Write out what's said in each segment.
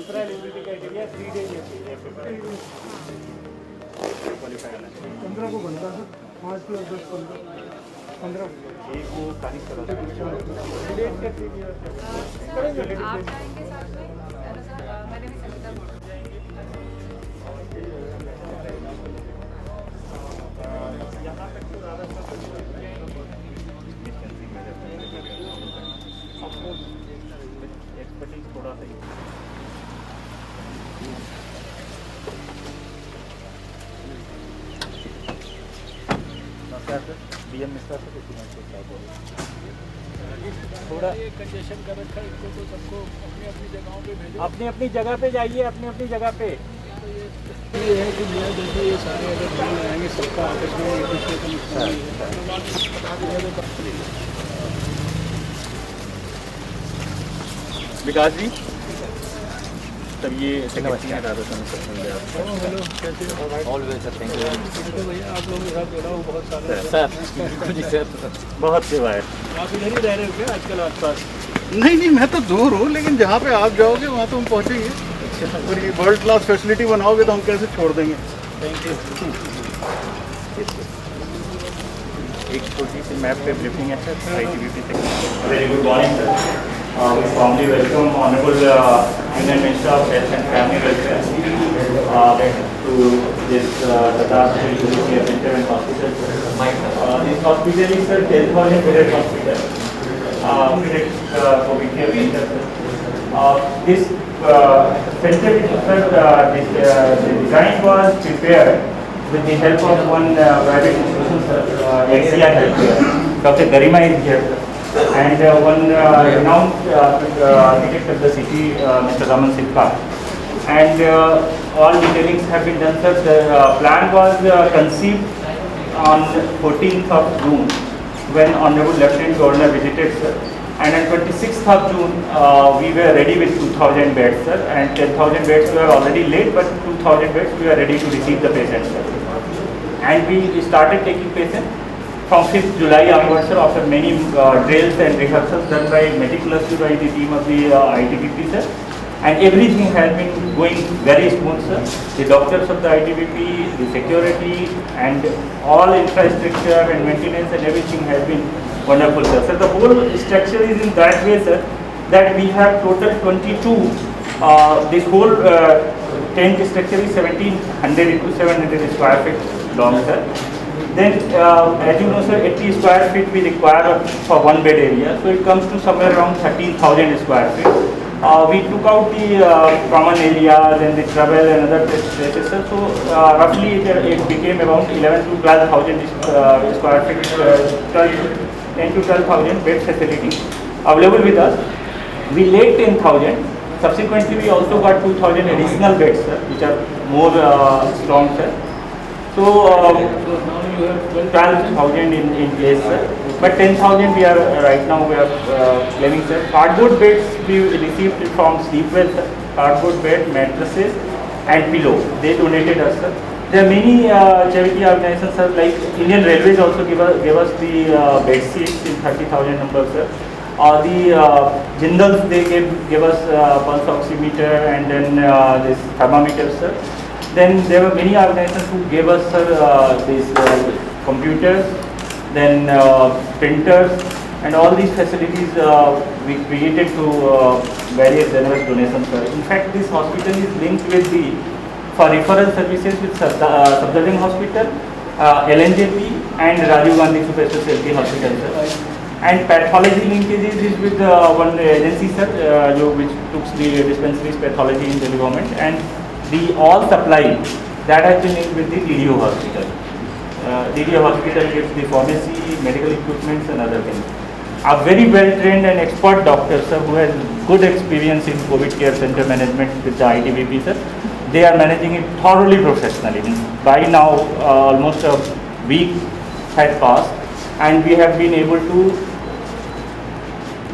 Referral eligibility criteria 3 days qualify होना चाहिए। 15 को बनता है 5 + 10 15 एक को तारीख करा आप जाएंगे साथ में सर? मैंने भी संगीता बोला। यहाँ तक तो ज़्यादा एक्सपर्टीज थोड़ा सा ही BM मिश्रा से कुछ थोड़ा कंजेशन कर रखा है इनको, तो सबको अपनी अपनी जगहों पे भेजो। अपनी अपनी जगह पे जाइए, अपनी अपनी जगह पे। ये है कि मैं जैसे ये सारे अगर ध्यान लगाएंगे सबका आपस में एक दूसरे का नुकसान नहीं है, तो बात बता दीजिए तो विकास जी, तब ये सेक्रेटरी हैं राधा स्वामी सर। हेलो कैसे हो? Always sir, thank you. तो भैया आप लोगों के साथ जुड़ा हूँ बहुत सालों से। सर जी सर, बहुत सेवा है। आप इधर ही रह रहे हो क्या आजकल आसपास? नहीं नहीं, मैं तो दूर हूँ, लेकिन जहाँ पे आप जाओगे वहाँ तो हम पहुँचेंगे। और ये वर्ल्ड क्लास फैसिलिटी बनाओगे तो हम कैसे छोड़ देंगे। Thank you. एक छोटी सी मैप पे ब्रीफिंग है सर, ITBP से। Very good morning sir. We warmly welcome Honorable Union Minister of Health and Family Welfare to this Tata Care Center and Hospital. This hospital is a 10,000 bedded hospital. Fitted COVID care center. This center, sir, the design was prepared with the help of one private institution, sir, XCI Healthcare. Dr. Garima is here, sir. And one renowned architect of the city, Mr. Raman Silka. And all detailings have been done, sir. The plan was conceived on 14th of June when Honorable Lieutenant Governor visited, sir. And on 26th of June, we were ready with 2,000 beds, sir. And 10,000 beds were already laid, but 2,000 beds we are ready to receive the patients, sir. And we started taking patients from 5th July onwards, sir, after many drills and rehearsals done by meticulously by the team of the ITBP, sir. And everything has been going very smooth, sir. The doctors of the ITBP, the security, and all infrastructure and maintenance and everything has been wonderful, sir. So the whole structure is in that way, sir, that we have total 22. This whole tent structure is 1,700 into 700 square feet long, sir. Then, as you know, sir, 80 square feet we require for one bed area, so it comes to somewhere around 13,000 square feet. We took out the common areas and the travel and other places, sir. So roughly it became around 11 to 12,000 square feet, 10 to 12,000 bed facility available with us. We laid 10,000. Subsequently, we also got 2,000 additional beds, sir, which are more strong, sir. So now you have 12,000 in place, sir. But 10,000 we are right now we are claiming, sir. Cardboard beds we received from Sleepwell, sir. Cardboard bed, mattresses, and pillow. They donated us, sir. There are many charity organizations, sir, like Indian Railways also gave us the bed seats in 30,000 numbers, sir. The Jindals, they gave us pulse oximeter and then this thermometer, sir. Then there were many organizations who gave us, sir, these computers, then printers, and all these facilities we created to various generous donations, sir. In fact, this hospital is linked with the for referral services with Safdarjung Hospital, LNJP, and Rajiv Gandhi Super Specialty Hospital, sir. And pathology linkages is with one agency, sir, which took the dispensaries pathology in the government, and the all supply that has been linked with the DDO hospital. DDO hospital gives the pharmacy, medical equipments, and other things. A very well trained and expert doctor, sir, who has good experience in COVID care center management with the ITBP, sir. They are managing it thoroughly professionally. By now, almost a week had passed, and we have been able to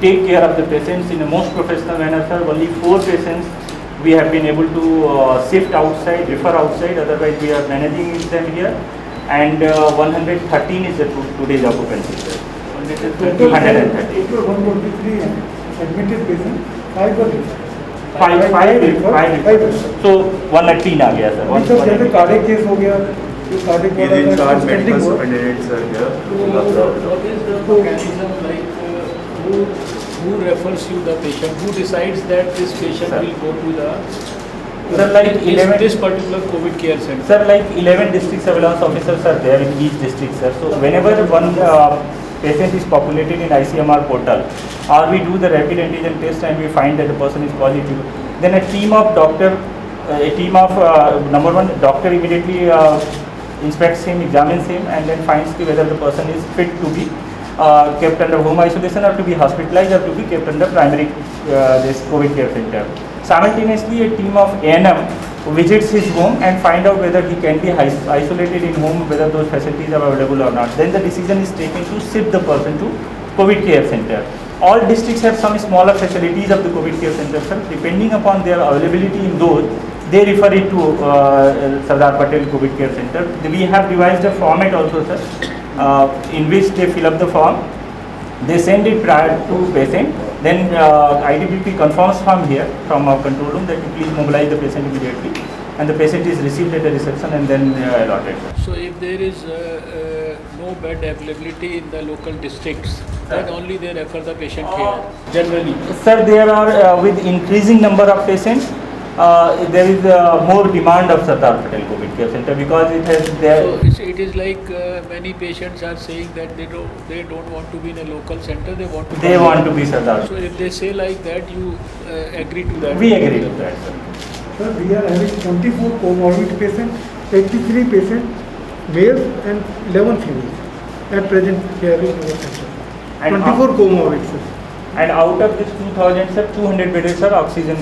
take care of the patients in a most professional manner, sir. Only 4 patients we have been able to shift outside, refer outside, otherwise we are managing them here. And 113 is the today's occupancy, sir. 130. Total 143 admitted patients, 5 were referred. Five तो 118 आ गया sir. अभी sir जैसे cardiac case हो गया, जो cardiac He is in charge medical वाला superintendent sir here. What is the mechanism like who refers you the patient? Who decides that this patient Sir. will go to the Sir, like 11 this particular COVID care center? Sir, like 11 district surveillance officers are there in each district, sir. So whenever one patient is populated in ICMR portal, or we do the rapid antigen test and we find that the person is positive, then a team of number one doctor immediately inspects him, examines him, and then finds whether the person is fit to be kept under home isolation or to be hospitalized or to be kept under primary this COVID care center. Simultaneously, a team of ANM visits his home and find out whether he can be isolated in home, whether those facilities are available or not. Then the decision is taken to shift the person to COVID care center. All districts have some smaller facilities of the COVID care center, sir. Depending upon their availability in those, they refer it to Sardar Patel COVID care center. We have devised a format also, sir, in which they fill up the form. They send it prior to patient. Then IDBP confirms from here, from our control room, that you please mobilize the patient immediately. And the patient is received at the reception and then allotted. So if there is no bed availability in the local districts, then only they refer the patient here, generally. Sir, there are, with increasing number of patients, there is more demand of Sardar Patel COVID care center because it has there. So it is like many patients are saying that they don't want to be in a local center, they want to They want to be Sardar. So if they say like that, you agree to that? We agree to that, sir. Sir, we are having 24 comorbid patients, 83 patients, males and 11 females at present here in our center. And 24 comorbid, sir. And out of this 2,000, sir, 200 beds are oxygen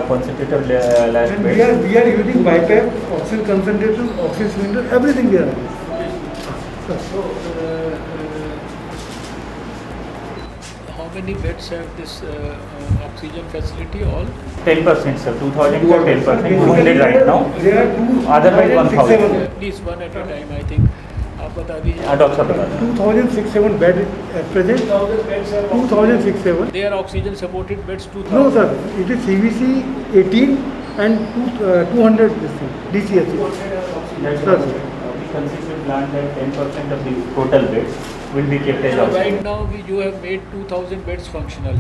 concentrator last And beds. we are using BiPAP, oxygen concentrator, oxygen cylinder, everything we are having. So how many beds have this oxygen facility all? 10%, sir. 2,000 for 10%. 200 right now. There are two. Otherwise 1,000. At least one at a time, I think. आप बता दीजिए. Doctor साहब बता दें. 2067 bed at present. 2067. They are oxygen supported beds 2000. No, sir. It is CVC 18 and 200 DCSC. That's Sir. what we consistently plan that 10% of the total beds will be kept as So oxygen. right now you have made 2000 beds functional.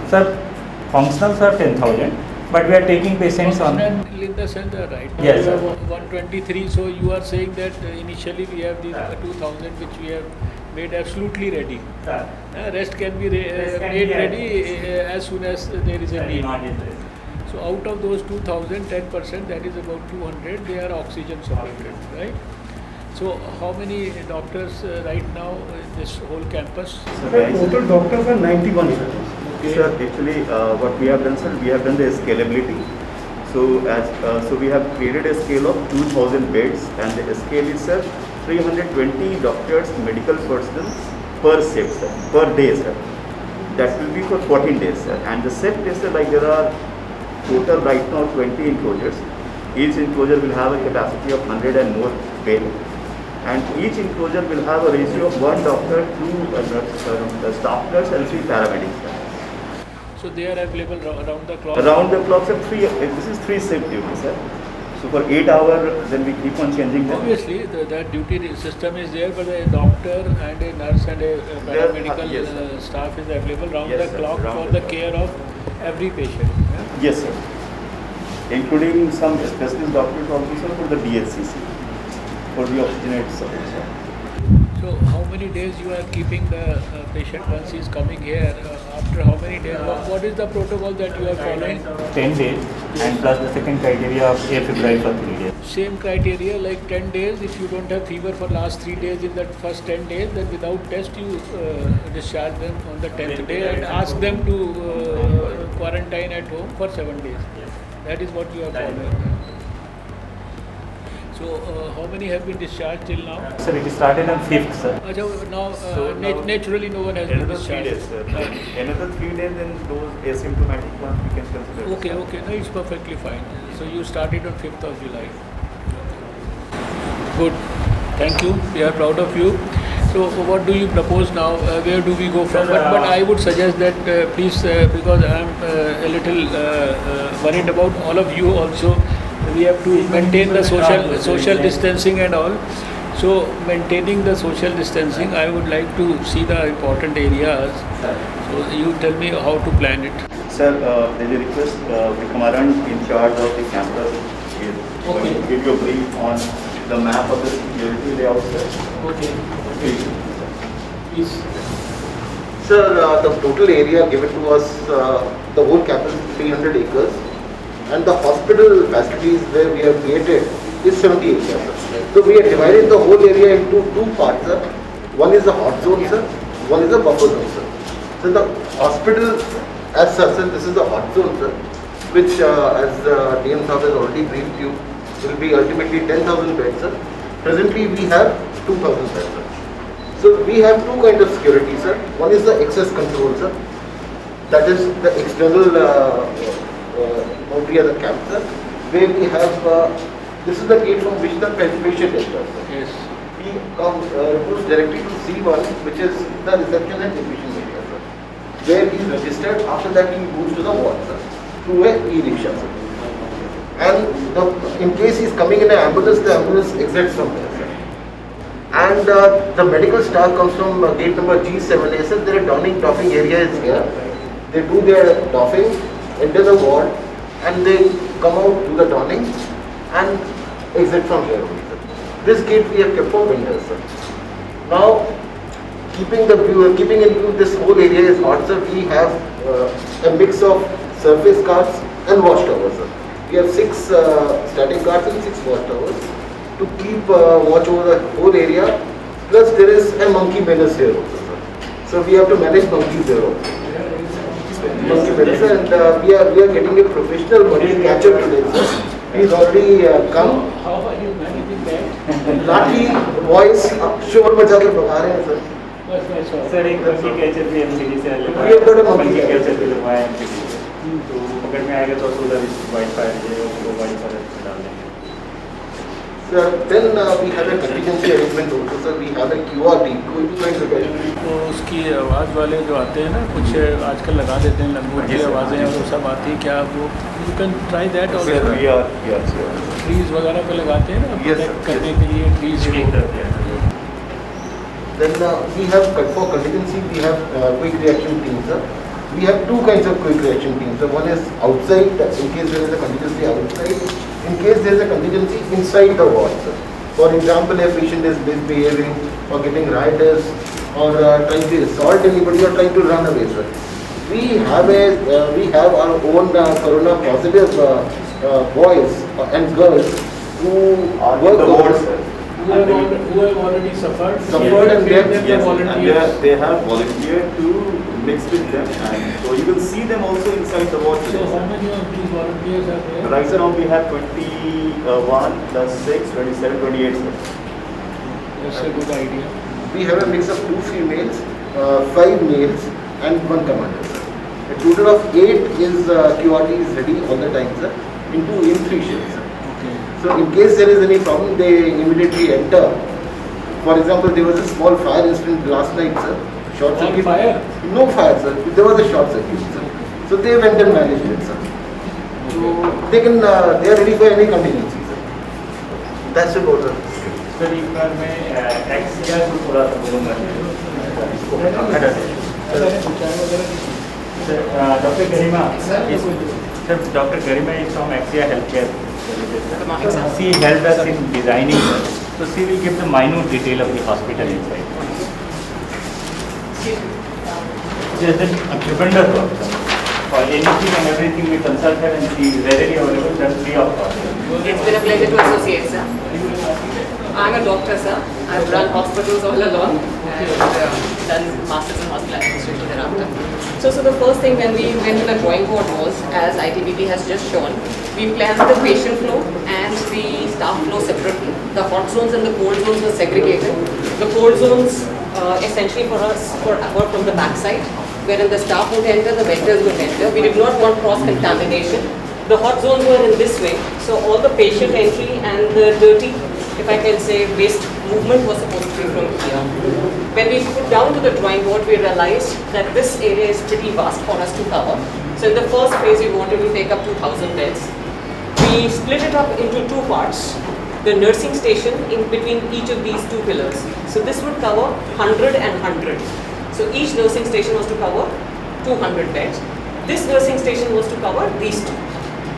Sir, functionals are 10,000, but we are taking patients on. Functional in the center, right? Yes, You sir. have 123. So you are saying that initially we have these 2000 which we have made absolutely ready. Rest can be Rest can made be ready as soon as there is a need. So out of those 2000, 10%, that is about 200, they are oxygen supported, right? So how many doctors right now in this whole campus? Sir, total doctors are 91, sir. Sir, actually, what we have done, sir, we have done the scalability. So we have created a scale of 2,000 beds, and the scale is, sir, 320 doctors, medical personnel per shift, sir, per day, sir. That will be for 14 days, sir. And the shift is, sir, like there are total right now 20 enclosures. Each enclosure will have a capacity of 100 and more bed. And each enclosure will have a ratio of 1 doctor, 2 staff nurse and 3 paramedics, sir. So they are available around the clock? Around the clock, sir, this is 3 shift duty, sir. So for 8 hours, then we keep on changing them. Obviously, that duty system is there, but a doctor and a nurse and a paramedical yes, sir. staff is available round Yes, the sir, clock round for the the care of every patient. Yeah? Yes, sir. Including some specialist doctors also, sir, for the DHCC, for the oxygenated support, sir. So how many days you are keeping the patient once he is coming here? After how many days? What is the protocol that you are following? 10 days and plus the second criteria of air febrile for 3 days. Same criteria like 10 days. If you don't have fever for last 3 days in that first 10 days, then without test you discharge them on the 10th day and ask them to quarantine at home for 7 days. That is what you are following. So how many have been discharged till now? Sir, it started on 5th, sir. Now now- naturally no one has been Another 3 days, discharged. sir. Another 3 days, then those asymptomatic ones we can consider. Okay, no, it's perfectly fine. So you started on 5th of July. Good, thank you. We are proud of you. So what do you propose now? Where do we go from? But I would suggest that please, because I am a little worried about all of you also. We have to maintain the social distancing and all. So maintaining the social distancing, I would like to see the important areas. So you tell me how to plan it. Sir, there's a request, the commandant in charge of the campus is going to give you a brief on the map of the security layout, sir. Okay. Please. Sir, the total area given to us, the whole campus is 300 acres, and the hospital facilities where we have created is 70 acres. So we have divided the whole area into two parts, sir. One is the hot zone, sir. One is the buffer zone, sir. So the hospital, as such, sir, this is the hot zone, sir, which, as DM Saab has already briefed you, will be ultimately 10,000 beds, sir. Presently, we have 2,000 beds, sir. So we have two kinds of security, sir. One is the access control, sir. That is the external boundary of the camp, sir, where we have, this is the gate from which the patient enters, sir. Yes. He goes directly to C1, which is the reception and admission area, sir, where he is registered. After that, he moves to the ward, sir, through a e-rickshaw, sir. And in case he is coming in an ambulance, the ambulance exits from there, sir. And the medical staff comes from gate number G7A, sir. Their doffing area is here. They do their doffing, enter the ward, and they come out to the donning and exit from here only, sir. This gate we have kept for winters, sir. Now, keeping in view this whole area is hot, sir, we have a mix of surface guards and watchtowers, sir. We have 6 static guards and 6 watchtowers to keep watch over the whole area. Plus, there is a monkey menace here also, sir. So we have to manage monkeys here also. Monkey menace, and we are getting a professional monkey catcher today, sir. He's already come. How are you managing that? लाठी voice शोर मचा के भगा रहे हैं, sir. That's all. Sir एक monkey catcher भी MCD से ये बड़े लगवाया, monkey मंकी catcher कैचर भी लगवाया एमसीडी से, तो पकड़ में आएगा तो उधर वाईफाई है वो वाईफाई डाल देंगे. Sir, then we have a contingency arrangement also, sir. We have a QRT, Quick Repair. तो उसकी आवाज़ वाले जो आते हैं ना, कुछ आजकल लगा देते हैं लंगोट की आवाज़ें और वो सब आती है. क्या वो यू कैन ट्राई दैट और ट्रीज वगैरह पे लगाते हैं ना, Yes, sir. प्रोटेक्ट करने के लिए trees. Then we have for contingency, we have quick reaction teams, sir. We have two kinds of quick reaction teams. So one is outside, in case there is a contingency outside. In case there is a contingency inside the ward, sir. For example, a patient is misbehaving or getting riotous or trying to assault anybody or trying to run away, sir. We have our own corona positive boys and girls who work the ward, sir. Who have already suffered. And they Yes, volunteers. and they have volunteered to mix with them, and so you will see them also inside the ward. So how many of these volunteers are there? Right now we have 21 plus 6, 27, 28. Sir. That's a good idea. We have a mix of 2 females, 5 males, and 1 commander, sir. A total of 8 is QRT is ready all the time, sir, in 3 shifts, sir. Okay. So in case there is any problem, they immediately enter. For example, there was a small fire incident last night, sir. Short Small circuit. fire? No fire, sir. There was a short circuit, sir. So they went and managed it, sir. So they are ready for any contingency, sir. That's about it. Sir एक बार मैं एक्सिया को थोड़ा सा बोलूँगा इसको हटा दें. Doctor Garima, sir doctor Garima is from Axia Healthcare Services. She helped us in designing, so she will give the minute detail of the hospital inside. She has done a tremendous work, sir. For anything and everything we consult her and she is readily available, done free of cost. It's been a pleasure to associate, sir. I'm a doctor, sir. I've run hospitals all along and done masters in hospital administration thereafter. So the first thing when we went to the drawing board was, as ITBP has just shown, we planned the patient flow and the staff flow separately. The hot zones and the cold zones were segregated. The cold zones essentially for us were from the backside, wherein the staff would enter, the vendors would enter. We did not want cross-contamination. The hot zones were in this way, so all the patient entry and the dirty, if I can say, waste movement was supposed to be from here. When we put down to the drawing board, we realized that this area is pretty vast for us to cover. So in the first phase, we wanted to take up 2,000 beds. We split it up into two parts. The nursing station in between each of these two pillars. So this would cover 100 and 100. So each nursing station was to cover 200 beds. This nursing station was to cover these two.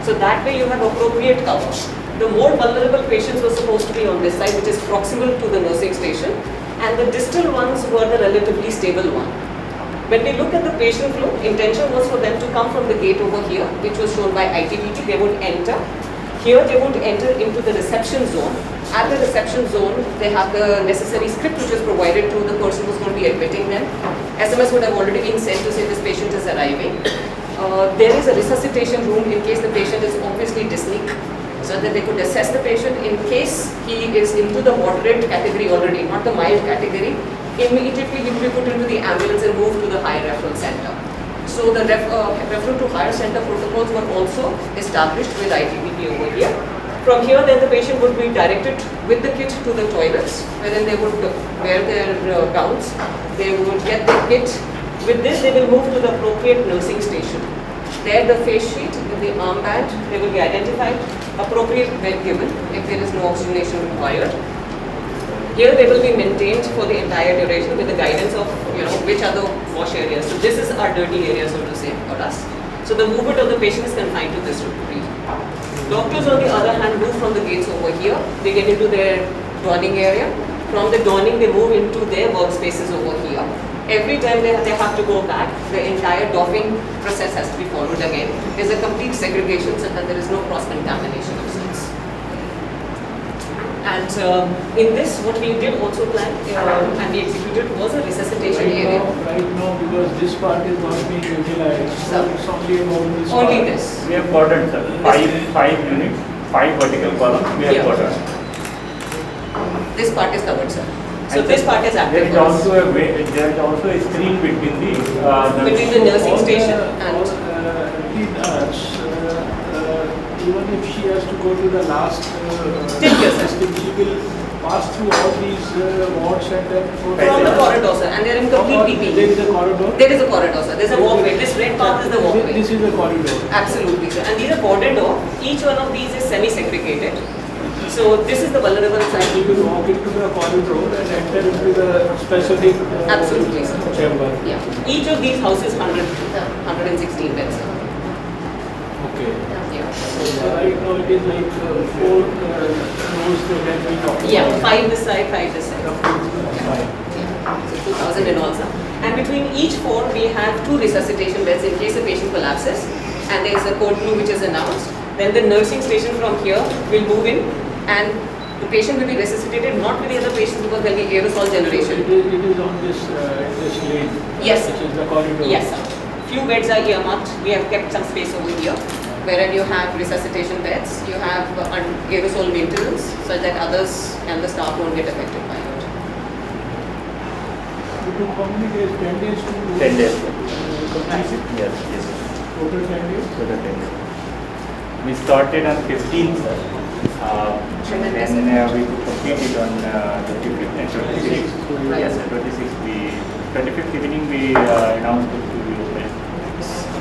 So that way you have appropriate cover. The more vulnerable patients were supposed to be on this side, which is proximal to the nursing station, and the distal ones were the relatively stable one. When we look at the patient flow, intention was for them to come from the gate over here, which was shown by ITBT. They would enter. Here they would enter into the reception zone. At the reception zone, they have the necessary script which is provided to the person who's going to be admitting them. SMS would have already been sent to say this patient is arriving. There is a resuscitation room in case the patient is obviously dyspneic, so that they could assess the patient. In case he is into the moderate category already, not the mild category, immediately he will be put into the ambulance and moved to the higher referral center. So the referral to higher center protocols were also established with ITBP over here. From here, then the patient would be directed with the kit to the toilets, wherein they would wear their gowns. They would get their kit. With this, they will move to the appropriate nursing station. There, the face sheet with the armband, they will be identified, appropriate bed given if there is no oxygenation required. Here they will be maintained for the entire duration with the guidance of which are the wash areas. So this is our dirty area, so to say, for us. So the movement of the patient is confined to this region. Doctors, on the other hand, move from the gates over here. They get into their donning area. From the donning, they move into their workspaces over here. Every time they have to go back, the entire doffing process has to be followed again. There's a complete segregation so that there is no cross-contamination of sorts. And in this, what we did also plan and we executed was a resuscitation area. Right now, because this part is not being utilized, so it's only about this part. Only this. We have cordoned, sir. Five units, 5 vertical columns, we have cordoned. This part is covered, sir. So this part is active. There is also a way, there is also a screen between the nursing station and even if she has to go to the last system, she will pass through all these wards and then from the corridor, sir, and they are in complete PPE. There is a corridor? There is a corridor, sir. There is a walkway. This red path is the walkway. This is a corridor. Absolutely, sir. And these are cordoned off. Each one of these is semi-segregated. So this is the vulnerable side. You will walk into the corridor and enter into the specific absolutely, sir. Chamber. Yeah. Each of these houses 116 beds, sir. Okay. Yeah. So right now it is like 4 rows that we talk about. Yeah, 5 this side, 5 this side. Yeah. So 2,000 in all, sir. And between each 4, we have 2 resuscitation beds in case the patient collapses. And there is a code blue which is announced. Then the nursing station from here will move in, and the patient will be resuscitated not with the other patients because there will be aerosol generation. It is on this lane. Yes, Which is the corridor. yes, sir. Few beds are earmarked. We have kept some space over here, wherein you have resuscitation beds, you have aerosol maintenance, so that others and the staff won't get affected by it. It took how many days? 10 days to 10 days. complete it? Yes. Total 10 days? Total 10 days. We started on 15th, sir. Then we could complete it on the 25th and 26th. Yes, 25th evening we announced it to be open.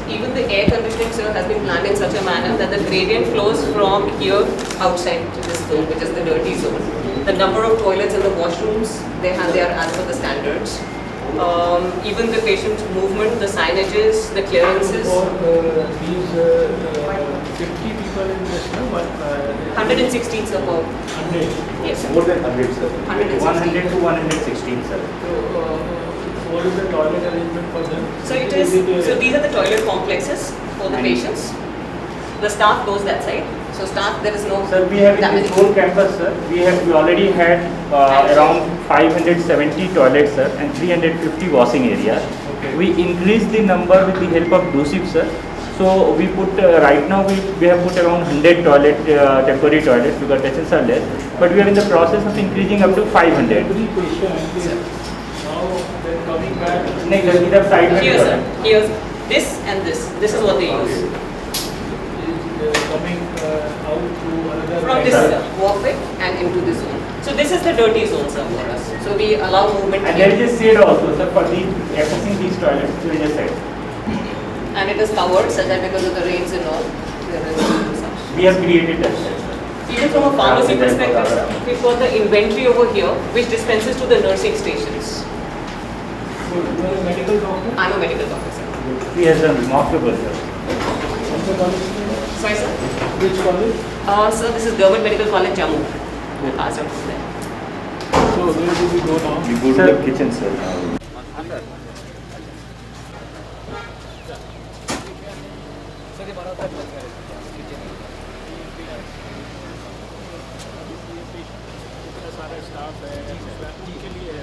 Even the air conditioning, sir, has been planned in such a manner that the gradient flows from here outside to this zone, which is the dirty zone. The number of toilets in the washrooms, they are as per the standards. Even the patient movement, the signages, the clearances. For these 50 people in this, no? 116, sir, per. 100. Yes, sir. More than 100, sir. 100 to 116, sir. So, what is the toilet arrangement for them? So it is. So these are the toilet complexes for the patients. The staff goes that side. So staff, there is no. Sir, we have in this whole campus, sir, we already had around 570 toilets, sir, and 350 washing areas. Okay. We increased the number with the help of DOSIP, sir. So we put right now we have put around 100 temporary toilets because patients are less. But we are in the process of increasing up to 500. Every patient is now they're coming back. Next, either side में Here, sir. toilet. Here's this and this. This is what they use. Is coming out to another From this side. walkway and into this zone. So this is the dirty zone, sir, for us. So we allow movement And here. there is a shade also, sir, for the accessing these toilets. There is a shade. And it is covered such that because of the rains and all, there is such. We have created that shade. Even from a pharmacy perspective, we've got the inventory over here which dispenses to the nursing stations. You are a medical doctor? I'm a medical doctor, sir. He has done remarkable, sir. Sorry, sir? Which college? Sir, this is Government Medical College, Jammu. We'll pass out from there. So where do we go now? You go Sir. to the kitchen, sir. सारा staff है उनके लिए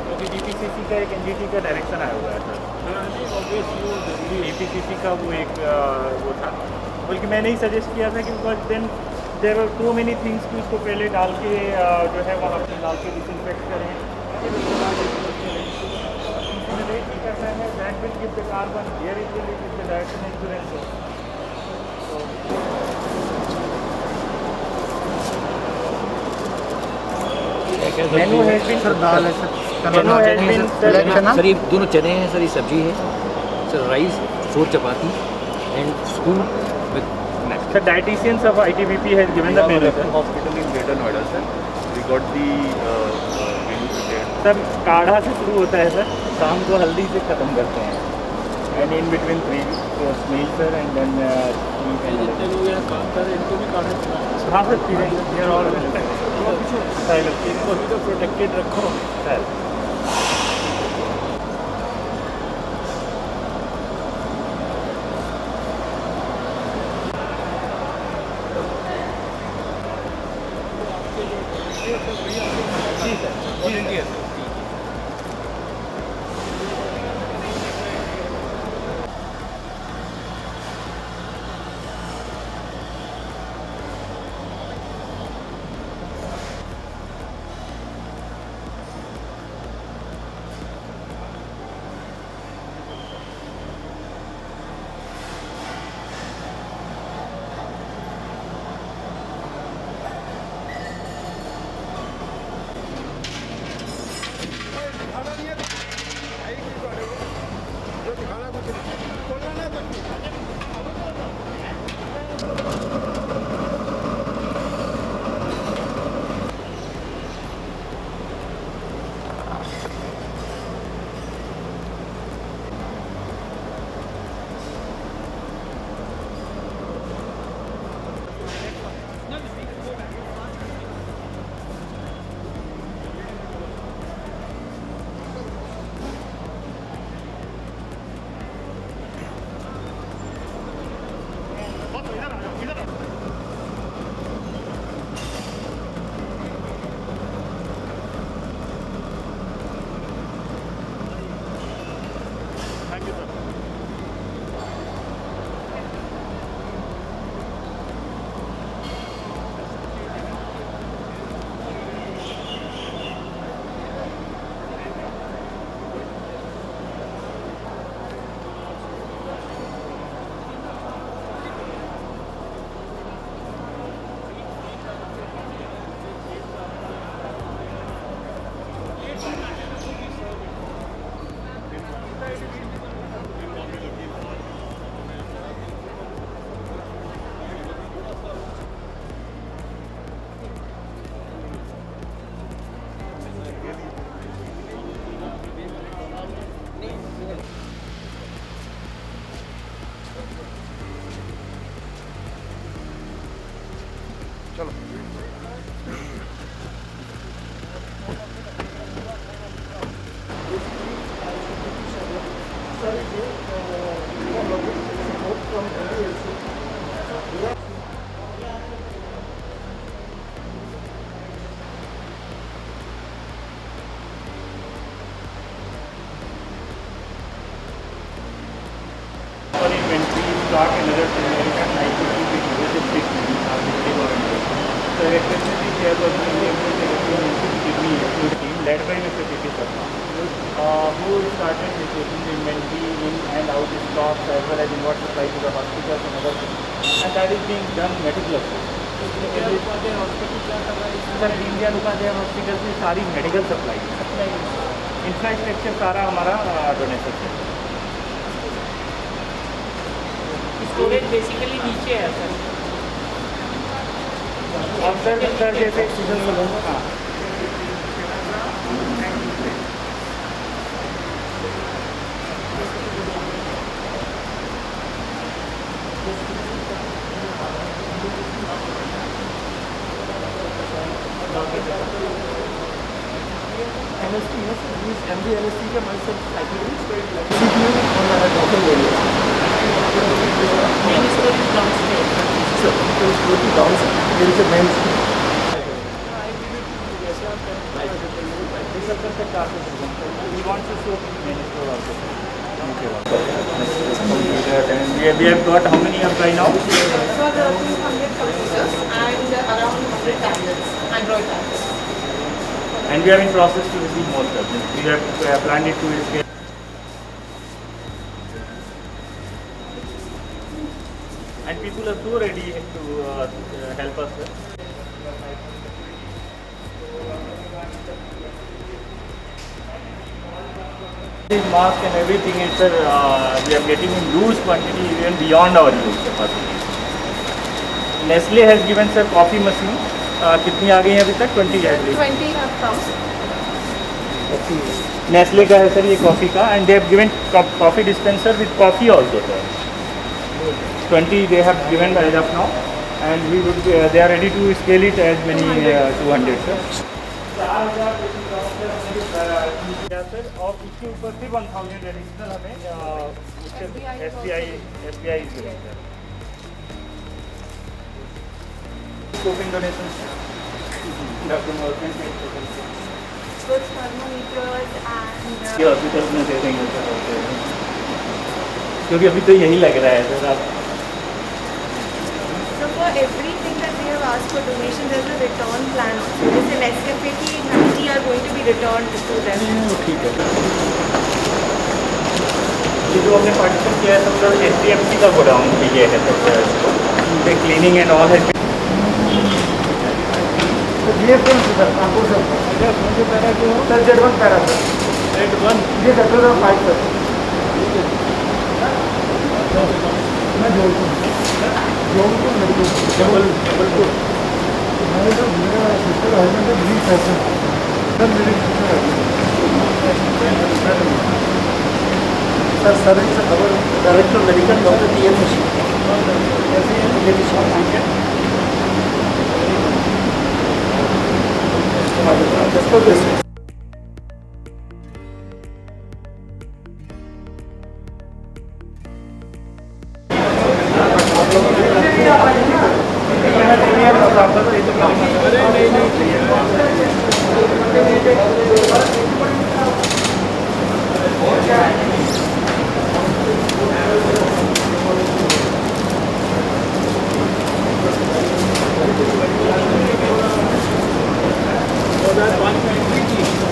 क्योंकि DPCC का एक NGT का direction आया हुआ है सर। DPCC का वो एक वो था, बल्कि मैंने ही सजेस्ट किया था कि because then there were too many things कि उसको पहले डाल के जो है वहाँ पे डाल के डिसइंफेक्ट करें। इन्सिनरेट भी करना है, that will give the carbon, here it will give the direction insurance. Menu has been sir दाल है sir, menu has been sir ये दोनों चने हैं सर, ये सब्जी है sir, rice 4 chapati and school with Sir, dietitians of ITBP has given the menu, sir. Hospital in Greater Noida, sir. We got the menu prepared. Sir काढ़ा से शुरू होता है सर, शाम को हल्दी से ख़त्म करते हैं and in between 3 meal sir and then जितने लोग यहाँ काम कर रहे हैं इनको भी काढ़ा पिलाएं। हाँ सर पीरेंगे और इनको भी तो प्रोटेक्टेड रखो। Sir respectively chairperson of the Indian Secretary team led by Mr. P.P. Sharma, who started replacing the inventory in and out of stocks as well as in what supply to the hospitals and other things. And that is being done meticulously. Sir Deendayal Upadhyay hospital से सारी medical supply infrastructure सारा हमारा donation है. Storage basically नीचे है sir. और sir जैसे हाँ We have got how many up right now? So the 200 computers and around 100 tablets, Android tablets. And we are in process to receive more tablets. We have planned it to scale. And people are so ready to help us. Sir. Mask and everything, it's we are getting in huge quantity even beyond our use capacity. Nestle has given sir coffee machine. कितनी आ गई है अभी तक 20 है. 20 have come. Nestle का है sir ये coffee का and they have given coffee dispenser with coffee also sir. 20 they have given as of now and we would they are ready to scale it as many 200 sir. 4000 sir और इसके ऊपर से 1000 additional हमें SBI Coping donations. Good thermometers and ये hospital में दे देंगे sir क्योंकि अभी तो यही लग रहा है सर आप. so for everything that we have asked for donation, there's a return plan. So this in Nescafe की 90 are going to be returned to them. ठीक है. ये जो हमने पार्टिशन किया है सब सर SDMC का गोडाउन ये है सर क्लीनिंग एंड ऑल है. ये कौन सा सर कानपुर से sir Z1 para sir Z1 ये Z1 5 सर मैं जोधपुर मेडिकल जबलपुर मेरा सिस्टर हस्बैंड है दिलीप फैशन सर मेरे सर सर्विस खबर director medical doctor TM machine Just for this.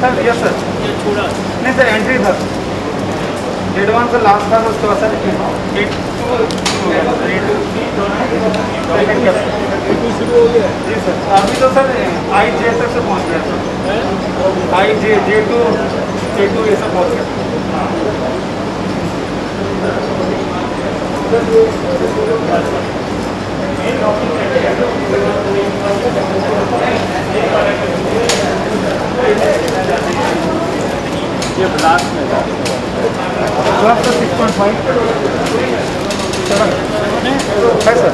Sir yes sir नहीं सर एंट्री था Z1 से लास्ट था उसके बाद सर जी सर अभी तो सर IJ तक से पहुँच गया सर IJ J2 ये सब पहुँच गया. ये ब्लास्ट में था. ब्लास्ट 6.5 है सर.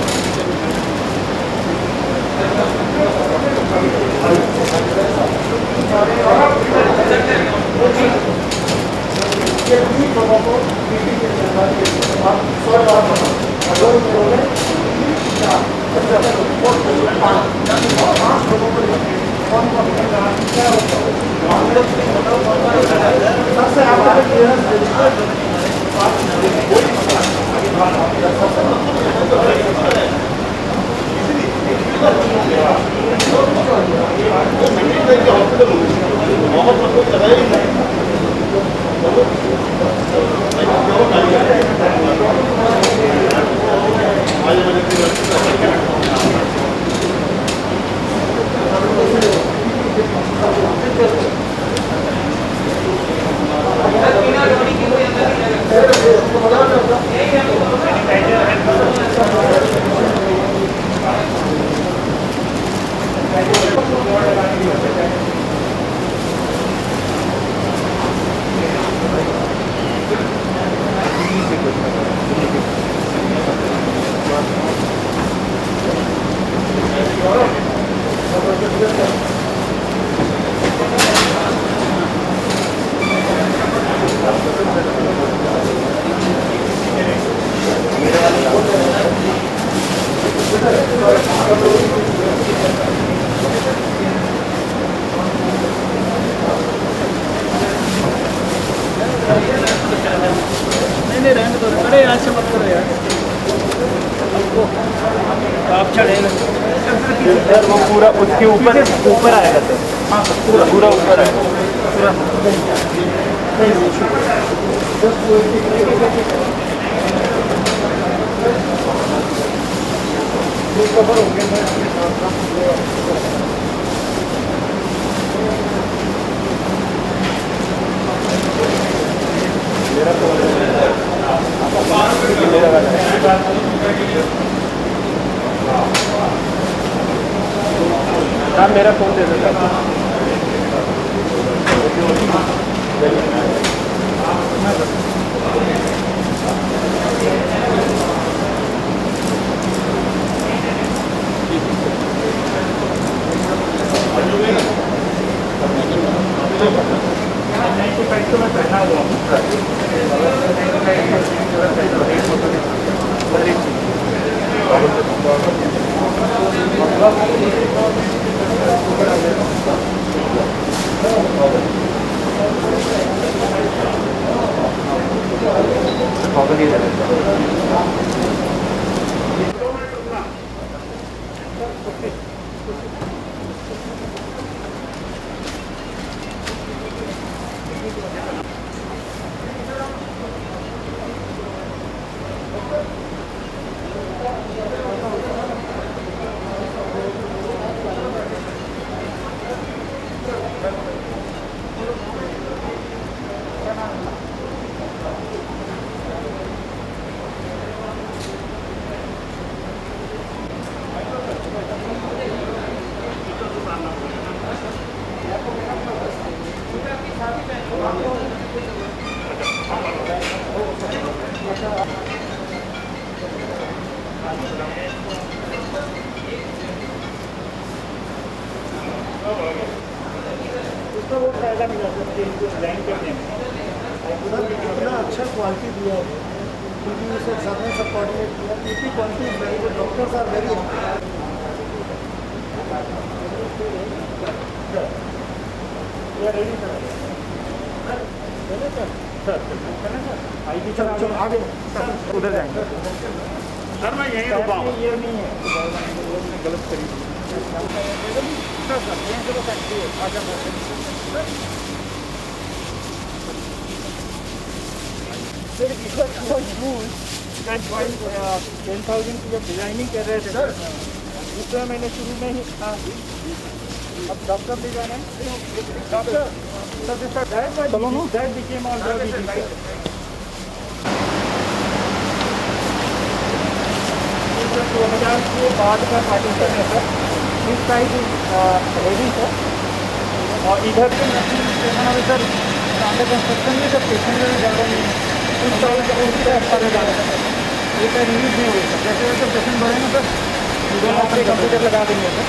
नहीं नहीं रहने दो, अरे आज से मत करो यार, आप चढ़ेगा सर वो पूरा उसके ऊपर ऊपर आएगा सर। हाँ पूरा पूरा ऊपर आएगा पूरा। हाँ मेरा फोन दे देता। तो मैं पहना हुआ उसका वो फायदा नहीं कर सकते इनको लाइन करने में। इतना अच्छा क्वालिटी दिया है क्योंकि उसे सब ने सब कोऑर्डिनेट किया, इतनी quality is very good, doctors are very sir आगे उधर जाएंगे। सर मैं यहीं रुका हूँ। ये नहीं है गलत करी सर मैं 10,000 की जब डिजाइनिंग कर रहे थे सर, दूसरा मैंने शुरू में ही अब डॉक्टर डिजाइन है डॉक्टर चलो ना दैट बिकेम ऑलरेडी सर 2000 के बाद का पार्टीशन है सर। इस साइड रेडी सर और इधर पे नर्सिंग स्टेशन अभी सर अंडर कंस्ट्रक्शन में सर पेशेंट में जा रहे हैं उस साइड उनसे अच्छा जा रहा है ये सर यूज नहीं होगा सर। जैसे जैसे पेशेंट बढ़ेंगे सर इधर आप कंप्यूटर लगा देंगे सर।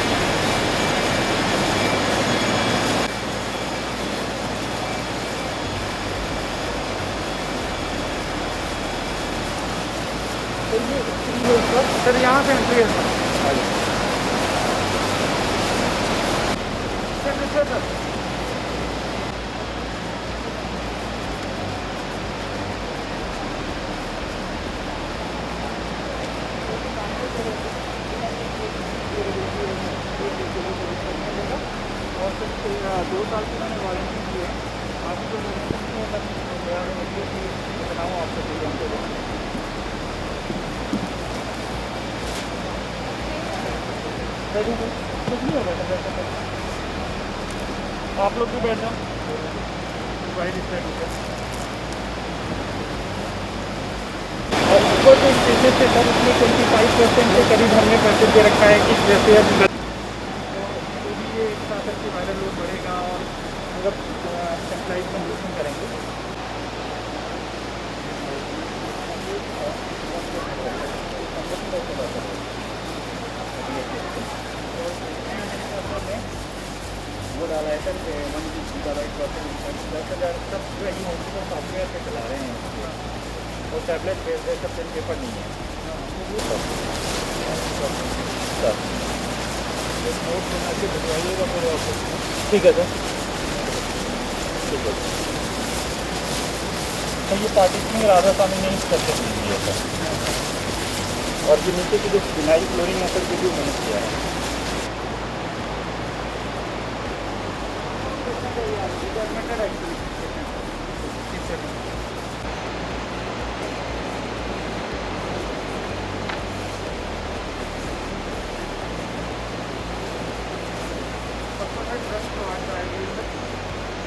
सर यहाँ से एंट्री है सर। सर 2 साल की मैंने वारंटी की है। अभी जो बताऊँ आपको कुछ नहीं होगा सर। आप लोग भी बैठ जाओ। वाइड स्टार्ट हो गया। और ऊपर जो स्टेजेस है सर उसमें 25% के करीब हमने पैकेज दे रखा है कि जैसे अब तो भी ये एक साथ की वायरल लोड बढ़ेगा और मतलब सेंट्रलाइज कंडीशन करेंगे। वो डाला है सर 1 सब रेडी हो चुका सॉफ्टवेयर पे चला रहे हैं और टैबलेट बेस्ड है, सब पेन पेपर नहीं है। नोट बना के भिजवाइएगा मेरे ऑफिस में। ठीक है सर, ठीक है सर। ये पार्टीशनिंग राधा स्वामी ने करके दी है सर, और जो नीचे की जो फिनाइल क्लोरीन है सर ये भी मैंने किया है।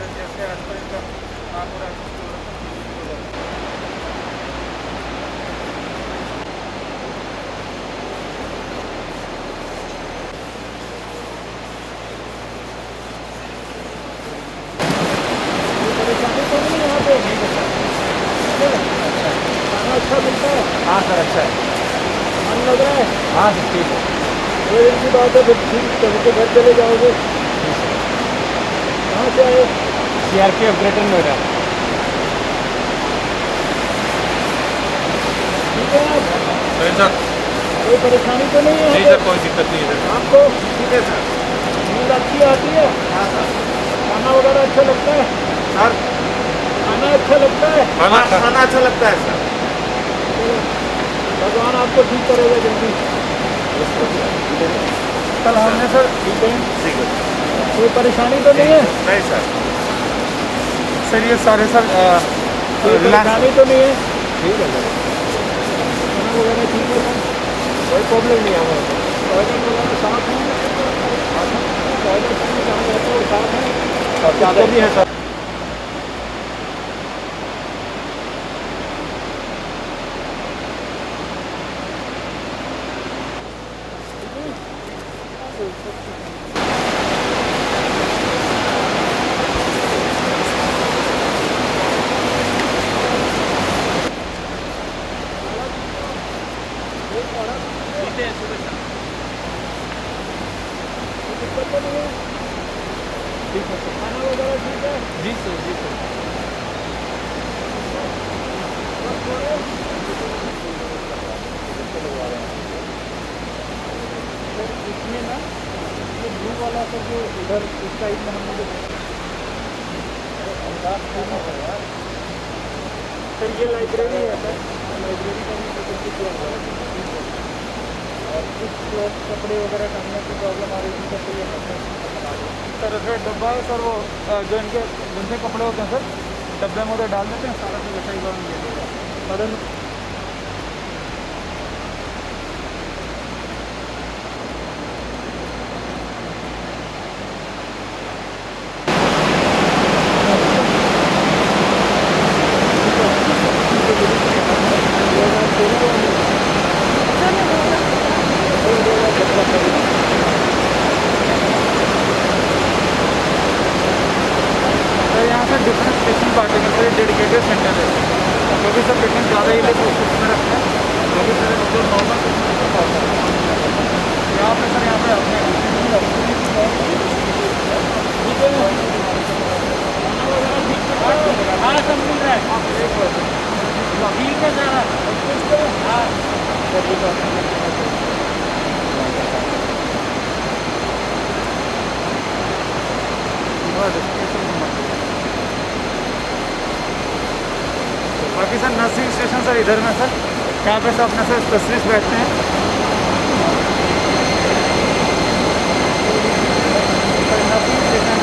जैसे आजकल इनका काम हो रहा है परेशानी तो नहीं यहाँ पे। खाना अच्छा मिलता है? हाँ सर अच्छा है। मन लग रहा है? हाँ सर ठीक है। ये इनकी बात है, फिर ठीक तरीके घर चले जाओगे। कहाँ से आए? CRPF greater Noida. ठीक है सर कोई परेशानी तो नहीं है? नहीं सर, कोई दिक्कत नहीं है सर। आपको? ठीक है सर। नींद अच्छी आती है? हाँ सर। खाना वगैरह अच्छा लगता है? सर खाना अच्छा लगता है? खाना अच्छा लगता है सर। भगवान आपको ठीक करेगा जल्दी। कल हमने सर ठीक है, कोई परेशानी तो नहीं है? नहीं सर। सर ये सारे सर कोई परेशानी तो नहीं है? ठीक है सर। खाना वगैरह ठीक है सर, कोई प्रॉब्लम नहीं है हमारे पास। टॉयलेट वगैरह साफ है? टॉयलेट पानी जहाँ रहता है वो साफ है और ज़्यादा भी है सर। खाना वगैरह ठीक है? जी सर, जी सर। इसमें ना ये ब्लू वाला सर जो इधर इस साइड में हमने जो सर ये लाइब्रेरी है सर, लाइब्रेरी का भी फैसिलिटी पूरा हुआ है। और कुछ कपड़े वगैरह टांगने की प्रॉब्लम आ रही थी सर, तो ये सर फिर डब्बा है सर, वो जो इनके गंदे कपड़े होते हैं सर डब्बे में उधर डाल देते हैं, सारा से वैसा ही काम दे देगा मदन। यहाँ से डिफरेंट स्टेशन काटेंगे सर, डेडिकेटेड सेंटर है क्योंकि सर पेशेंट ज़्यादा ही लोग उसमें रखते हैं, क्योंकि सर जो नॉर्मल पेशेंट यहाँ पे सर यहाँ पे अपने हाँ सब मिल रहा है ठीक है सर। हाँ बाकी सर नर्सिंग स्टेशन सर इधर में सर, यहाँ पे सब अपने सर स्पेशलिस्ट बैठते हैं। नर्सिंग स्टेशन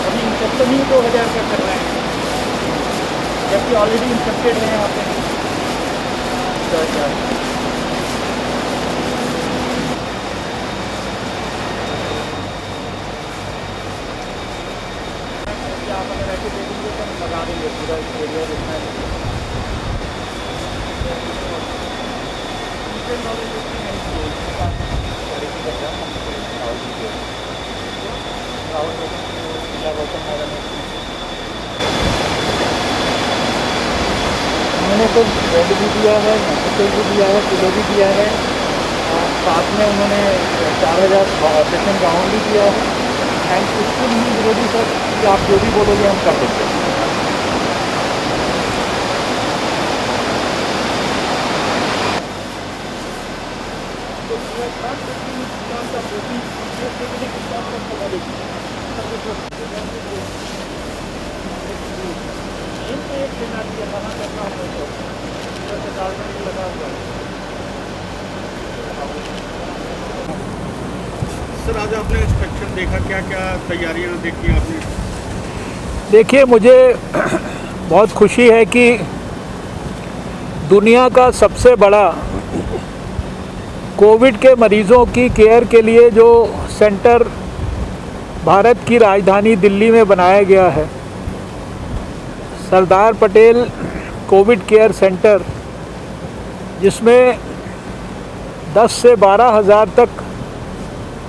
अभी इंसेप्शन ही 2000 का कर रहे हैं, जबकि ऑलरेडी इंसेप्टेड है यहाँ पे 10,000। आप अगर ऐसे देखेंगे तो हम लगा देंगे पूरा एरिया जितना है। उन्होंने तो बेड भी दिया है, हॉस्पिटल भी दिया है, किलो भी दिया है, और साथ में उन्होंने 4,000 ऑपरेशन ग्राउंड भी दिया है। एंड उसको नहीं विरोधी सर कि आप जो भी बोलोगे हम कर देंगे। सर आज आपने इंस्पेक्शन देखा, क्या क्या तैयारियां देखी आपने? देखिए, मुझे बहुत खुशी है कि दुनिया का सबसे बड़ा कोविड के मरीज़ों की केयर के लिए जो सेंटर भारत की राजधानी दिल्ली में बनाया गया है, Sardar Patel Covid care centre, जिसमें 10 से 12 हज़ार तक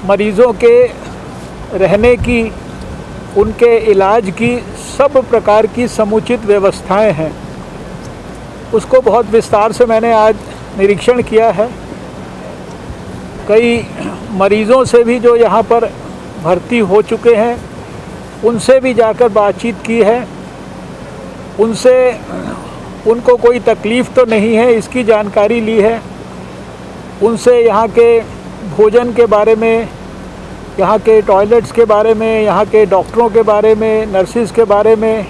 मरीज़ों के रहने की, उनके इलाज की सब प्रकार की समुचित व्यवस्थाएं हैं, उसको बहुत विस्तार से मैंने आज निरीक्षण किया है। कई मरीज़ों से भी जो यहाँ पर भर्ती हो चुके हैं, उनसे भी जाकर बातचीत की है, उनसे उनको कोई तकलीफ़ तो नहीं है इसकी जानकारी ली है, उनसे यहाँ के भोजन के बारे में, यहाँ के टॉयलेट्स के बारे में, यहाँ के डॉक्टरों के बारे में, नर्सिस के बारे में,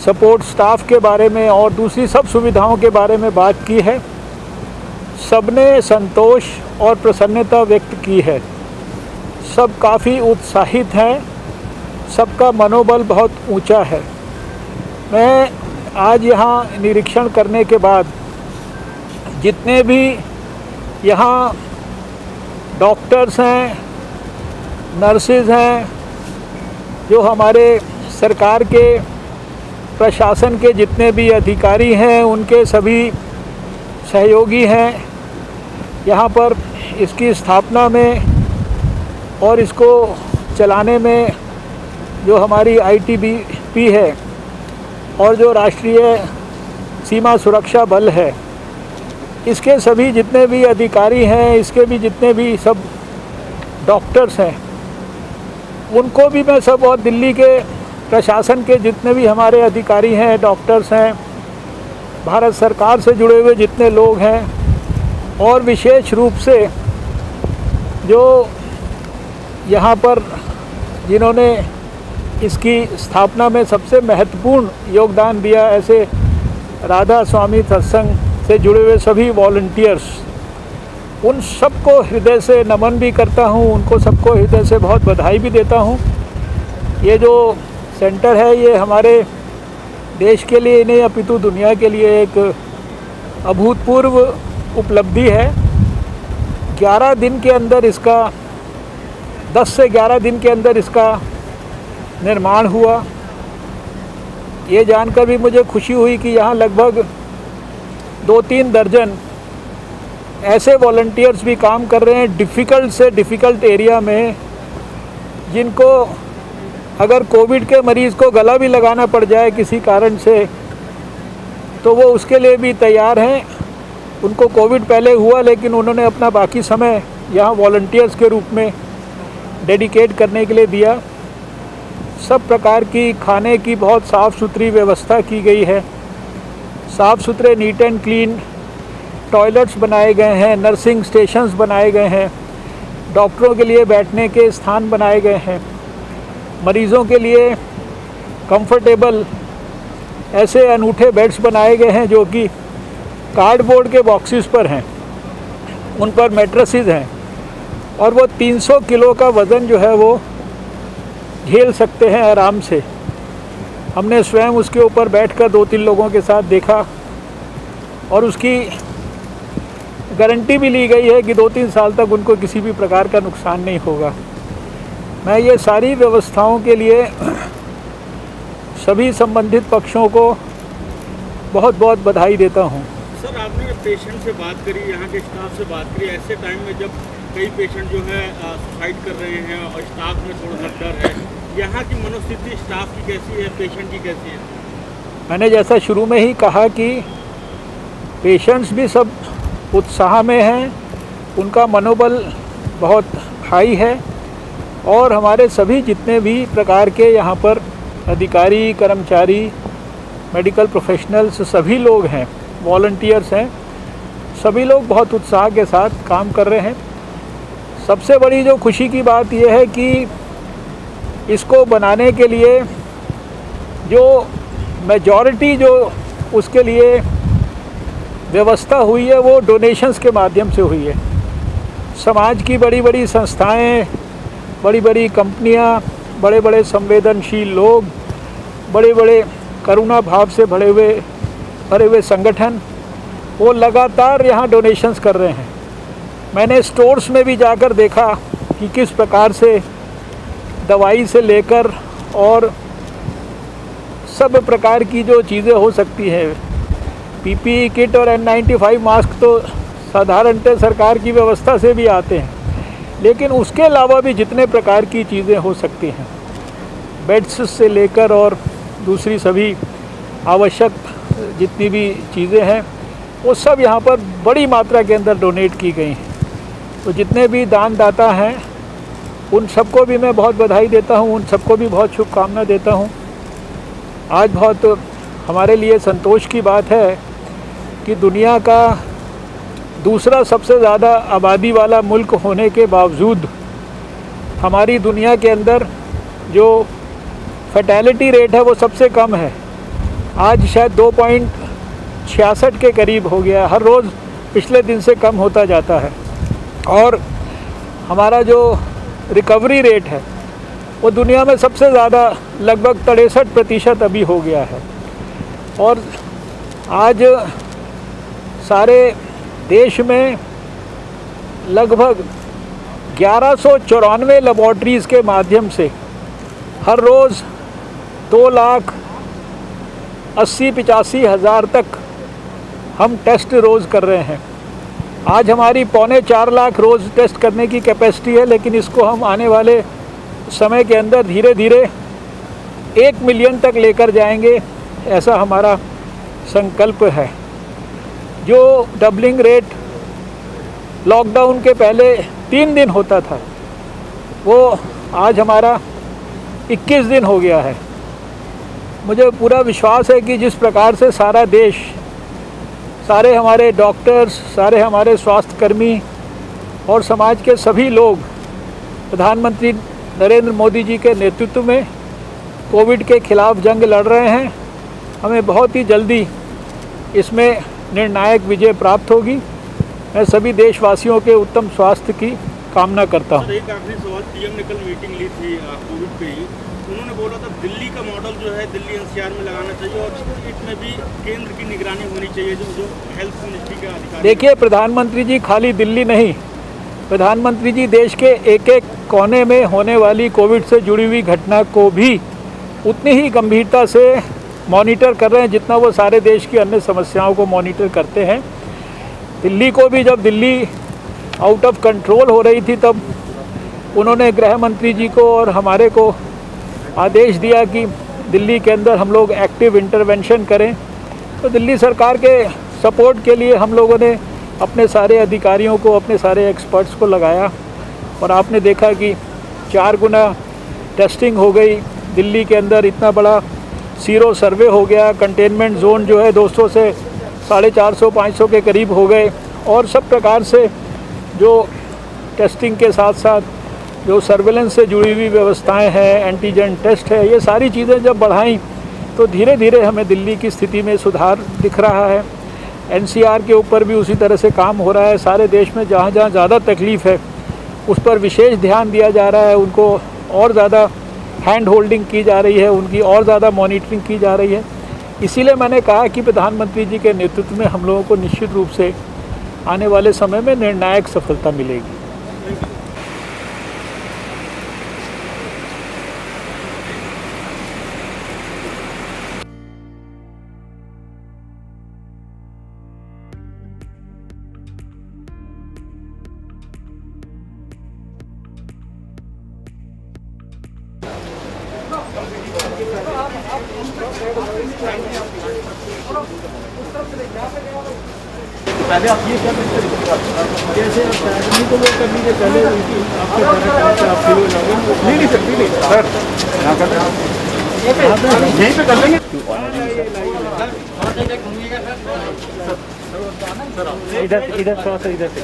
सपोर्ट स्टाफ के बारे में और दूसरी सब सुविधाओं के बारे में बात की है। सबने संतोष और प्रसन्नता व्यक्त की है, सब काफ़ी उत्साहित हैं, सबका मनोबल बहुत ऊंचा है। मैं आज यहाँ निरीक्षण करने के बाद जितने भी यहाँ डॉक्टर्स हैं, नर्सेज हैं, जो हमारे सरकार के प्रशासन के जितने भी अधिकारी हैं, उनके सभी सहयोगी हैं, यहाँ पर इसकी स्थापना में और इसको चलाने में जो हमारी ITBP है और जो राष्ट्रीय सीमा सुरक्षा बल है, इसके सभी जितने भी अधिकारी हैं, इसके भी जितने भी सब डॉक्टर्स हैं, उनको भी मैं सब, और दिल्ली के प्रशासन के जितने भी हमारे अधिकारी हैं, डॉक्टर्स हैं, भारत सरकार से जुड़े हुए जितने लोग हैं, और विशेष रूप से जो यहाँ पर जिन्होंने इसकी स्थापना में सबसे महत्वपूर्ण योगदान दिया, ऐसे राधा स्वामी सत्संग से जुड़े हुए सभी वॉलंटियर्स, उन सबको हृदय से नमन भी करता हूँ, उनको सबको हृदय से बहुत बधाई भी देता हूँ। ये जो सेंटर है ये हमारे देश के लिए नहीं अपितु दुनिया के लिए एक अभूतपूर्व उपलब्धि है। 11 दिन के अंदर इसका 10 से 11 दिन के अंदर इसका निर्माण हुआ। ये जानकर भी मुझे खुशी हुई कि यहाँ लगभग 2-3 दर्जन ऐसे वॉलंटियर्स भी काम कर रहे हैं डिफ़िकल्ट से डिफ़िकल्ट एरिया में, जिनको अगर कोविड के मरीज़ को गला भी लगाना पड़ जाए किसी कारण से तो वो उसके लिए भी तैयार हैं। उनको कोविड पहले हुआ लेकिन उन्होंने अपना बाकी समय यहाँ वॉलंटियर्स के रूप में डेडिकेट करने के लिए दिया। सब प्रकार की खाने की बहुत साफ़ सुथरी व्यवस्था की गई है। साफ़ सुथरे नीट एंड क्लीन टॉयलेट्स बनाए गए हैं, नर्सिंग स्टेशंस बनाए गए हैं, डॉक्टरों के लिए बैठने के स्थान बनाए गए हैं, मरीज़ों के लिए कंफर्टेबल ऐसे अनूठे बेड्स बनाए गए हैं जो कि कार्डबोर्ड के बॉक्सेस पर हैं, उन पर मैट्रेसेस हैं और वो 300 किलो का वज़न जो है वो झेल सकते हैं आराम से। हमने स्वयं उसके ऊपर बैठकर 2-3 लोगों के साथ देखा और उसकी गारंटी भी ली गई है कि 2-3 साल तक उनको किसी भी प्रकार का नुकसान नहीं होगा। मैं ये सारी व्यवस्थाओं के लिए सभी संबंधित पक्षों को बहुत बहुत बधाई देता हूँ। सर, आपने पेशेंट से बात करी, यहाँ के स्टाफ से बात करी, ऐसे टाइम में जब कई पेशेंट जो है सुसाइड कर रहे हैं और स्टाफ में थोड़ा सा डर है, यहाँ की मनोस्थिति स्टाफ की कैसी है, पेशेंट की कैसी है? मैंने जैसा शुरू में ही कहा कि पेशेंट्स भी सब उत्साह में हैं, उनका मनोबल बहुत हाई है और हमारे सभी जितने भी प्रकार के यहाँ पर अधिकारी, कर्मचारी, मेडिकल प्रोफेशनल्स सभी लोग हैं, वॉलंटियर्स हैं, सभी लोग बहुत उत्साह के साथ काम कर रहे हैं। सबसे बड़ी जो खुशी की बात यह है कि इसको बनाने के लिए जो मेजॉरिटी जो उसके लिए व्यवस्था हुई है वो डोनेशंस के माध्यम से हुई है। समाज की बड़ी बड़ी संस्थाएं, बड़ी बड़ी कंपनियां, बड़े बड़े संवेदनशील लोग, बड़े बड़े करुणा भाव से भरे हुए संगठन वो लगातार यहाँ डोनेशंस कर रहे हैं। मैंने स्टोर्स में भी जाकर देखा कि किस प्रकार से दवाई से लेकर और सब प्रकार की जो चीज़ें हो सकती हैं, पीपीई किट और N95 मास्क तो साधारणतः सरकार की व्यवस्था से भी आते हैं, लेकिन उसके अलावा भी जितने प्रकार की चीज़ें हो सकती हैं, बेड्स से लेकर और दूसरी सभी आवश्यक जितनी भी चीज़ें हैं वो सब यहाँ पर बड़ी मात्रा के अंदर डोनेट की गई हैं। तो जितने भी दानदाता हैं उन सबको भी मैं बहुत बधाई देता हूँ, उन सबको भी बहुत शुभकामना देता हूँ। आज बहुत हमारे लिए संतोष की बात है कि दुनिया का दूसरा सबसे ज़्यादा आबादी वाला मुल्क होने के बावजूद हमारी दुनिया के अंदर जो फैटेलिटी रेट है वो सबसे कम है। आज शायद 2.66 के करीब हो गया, हर रोज़ पिछले दिन से कम होता जाता है। और हमारा जो रिकवरी रेट है वो दुनिया में सबसे ज़्यादा लगभग 63% अभी हो गया है। और आज सारे देश में लगभग 1194 लेबॉर्ट्रीज़ के माध्यम से हर रोज़ 2,80,85 हज़ार तक हम टेस्ट रोज़ कर रहे हैं। आज हमारी 3.25 लाख रोज़ टेस्ट करने की कैपेसिटी है, लेकिन इसको हम आने वाले समय के अंदर धीरे धीरे 1 मिलियन तक लेकर जाएंगे, ऐसा हमारा संकल्प है। जो डबलिंग रेट लॉकडाउन के पहले 3 दिन होता था वो आज हमारा 21 दिन हो गया है। मुझे पूरा विश्वास है कि जिस प्रकार से सारा देश, सारे हमारे डॉक्टर्स, सारे हमारे स्वास्थ्यकर्मी और समाज के सभी लोग प्रधानमंत्री नरेंद्र मोदी जी के नेतृत्व में कोविड के खिलाफ जंग लड़ रहे हैं। हमें बहुत ही जल्दी इसमें निर्णायक विजय प्राप्त होगी। मैं सभी देशवासियों के उत्तम स्वास्थ्य की कामना करता हूँ। एक आखिरी सवाल, पीएम ने कल मीटिंग ली थी कोविड पे ही, उन्होंने बोला था दिल्ली का मॉडल जो है दिल्ली एनसीआर में लगाना चाहिए और इसमें भी केंद्र की निगरानी होनी चाहिए, जो हेल्थ मिनिस्ट्री का अधिकारी। देखिए, प्रधानमंत्री जी खाली दिल्ली नहीं, प्रधानमंत्री जी देश के एक एक कोने में होने वाली कोविड से जुड़ी हुई घटना को भी उतनी ही गंभीरता से मॉनिटर कर रहे हैं जितना वो सारे देश की अन्य समस्याओं को मॉनिटर करते हैं। दिल्ली को भी, जब दिल्ली आउट ऑफ कंट्रोल हो रही थी, तब उन्होंने गृह मंत्री जी को और हमारे को आदेश दिया कि दिल्ली के अंदर हम लोग एक्टिव इंटरवेंशन करें। तो दिल्ली सरकार के सपोर्ट के लिए हम लोगों ने अपने सारे अधिकारियों को, अपने सारे एक्सपर्ट्स को लगाया और आपने देखा कि 4 गुना टेस्टिंग हो गई। दिल्ली के अंदर इतना बड़ा सीरो सर्वे हो गया। कंटेनमेंट जोन जो है 200 से 450-500 के करीब हो गए। और सब प्रकार से जो टेस्टिंग के साथ साथ जो सर्वेलेंस से जुड़ी हुई व्यवस्थाएं हैं, एंटीजन टेस्ट है, ये सारी चीज़ें जब बढ़ाई तो धीरे धीरे हमें दिल्ली की स्थिति में सुधार दिख रहा है। एनसीआर के ऊपर भी उसी तरह से काम हो रहा है। सारे देश में जहाँ जहाँ ज़्यादा तकलीफ़ है उस पर विशेष ध्यान दिया जा रहा है, उनको और ज़्यादा हैंड होल्डिंग की जा रही है, उनकी और ज़्यादा मॉनिटरिंग की जा रही है। इसीलिए मैंने कहा कि प्रधानमंत्री जी के नेतृत्व में हम लोगों को निश्चित रूप से आने वाले समय में निर्णायक सफलता मिलेगी। पहले आप ये क्या जैसे नहीं तो वो कर लीजिए पहले आपके आप किलो जाओगे। नहीं सर, नहीं सर, यहाँ कर यहीं पे कर लेंगे। इधर थोड़ा सा इधर से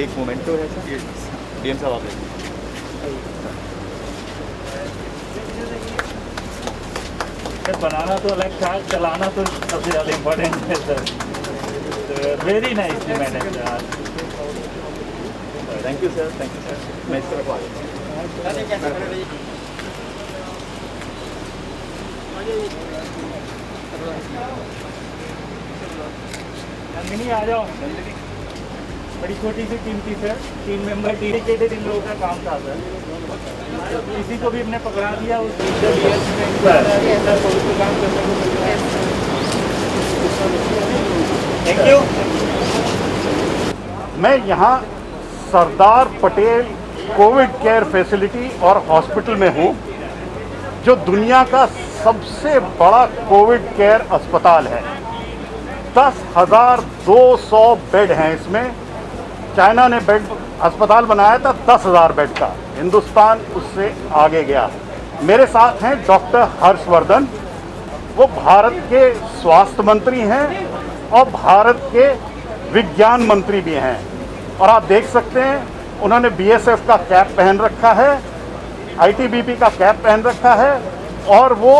एक मोमेंटो है सर, डीएम साहब आप सर, बनाना तो अलग था, चलाना तो सबसे ज़्यादा इम्पोर्टेंट है sir. Very nice manage. Thank you sir, thank you sir. मैं इस तरफ मिनी आ जाओ। बड़ी छोटी सी टीम थी सर, 3 मेंबर डेडिकेटेड इन लोगों का काम था सर। किसी को भी हमने पकड़ा दिया उस काम करने को मिल रहा है। Thank you. मैं यहाँ Sardar Patel Covid care facility और हॉस्पिटल में हूँ, जो दुनिया का सबसे बड़ा कोविड केयर अस्पताल है। 10,200 बेड हैं इसमें। चाइना ने बेड अस्पताल बनाया था 10,000 बेड का, हिंदुस्तान उससे आगे गया। मेरे साथ हैं डॉक्टर हर्षवर्धन, वो भारत के स्वास्थ्य मंत्री हैं और भारत के विज्ञान मंत्री भी हैं। और आप देख सकते हैं उन्होंने बीएसएफ का कैप पहन रखा है, आईटीबीपी का कैप पहन रखा है और वो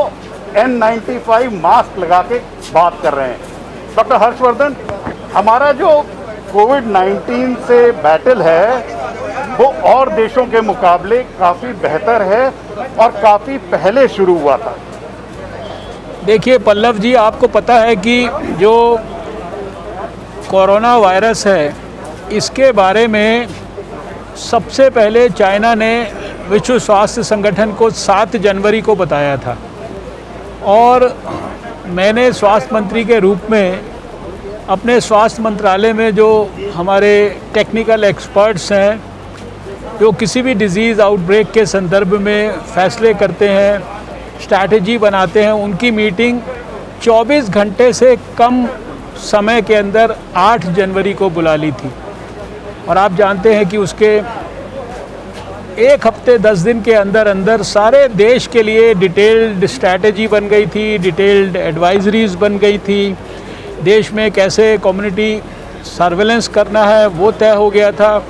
N95 मास्क लगा के बात कर रहे हैं। डॉक्टर हर्षवर्धन, हमारा जो कोविड-19 से बैटल है वो और देशों के मुकाबले काफ़ी बेहतर है और काफ़ी पहले शुरू हुआ था। देखिए पल्लव जी, आपको पता है कि जो कोरोना वायरस है इसके बारे में सबसे पहले चाइना ने विश्व स्वास्थ्य संगठन को 7 जनवरी को बताया था और मैंने स्वास्थ्य मंत्री के रूप में अपने स्वास्थ्य मंत्रालय में जो हमारे टेक्निकल एक्सपर्ट्स हैं, जो किसी भी डिज़ीज़ आउटब्रेक के संदर्भ में फैसले करते हैं, स्ट्रैटेजी बनाते हैं, उनकी मीटिंग 24 घंटे से कम समय के अंदर 8 जनवरी को बुला ली थी। और आप जानते हैं कि उसके एक हफ्ते 10 दिन के अंदर अंदर सारे देश के लिए डिटेल्ड स्ट्रैटेजी बन गई थी, डिटेल्ड एडवाइजरीज बन गई थी। देश में कैसे कम्युनिटी सर्वेलेंस करना है वो तय हो गया था।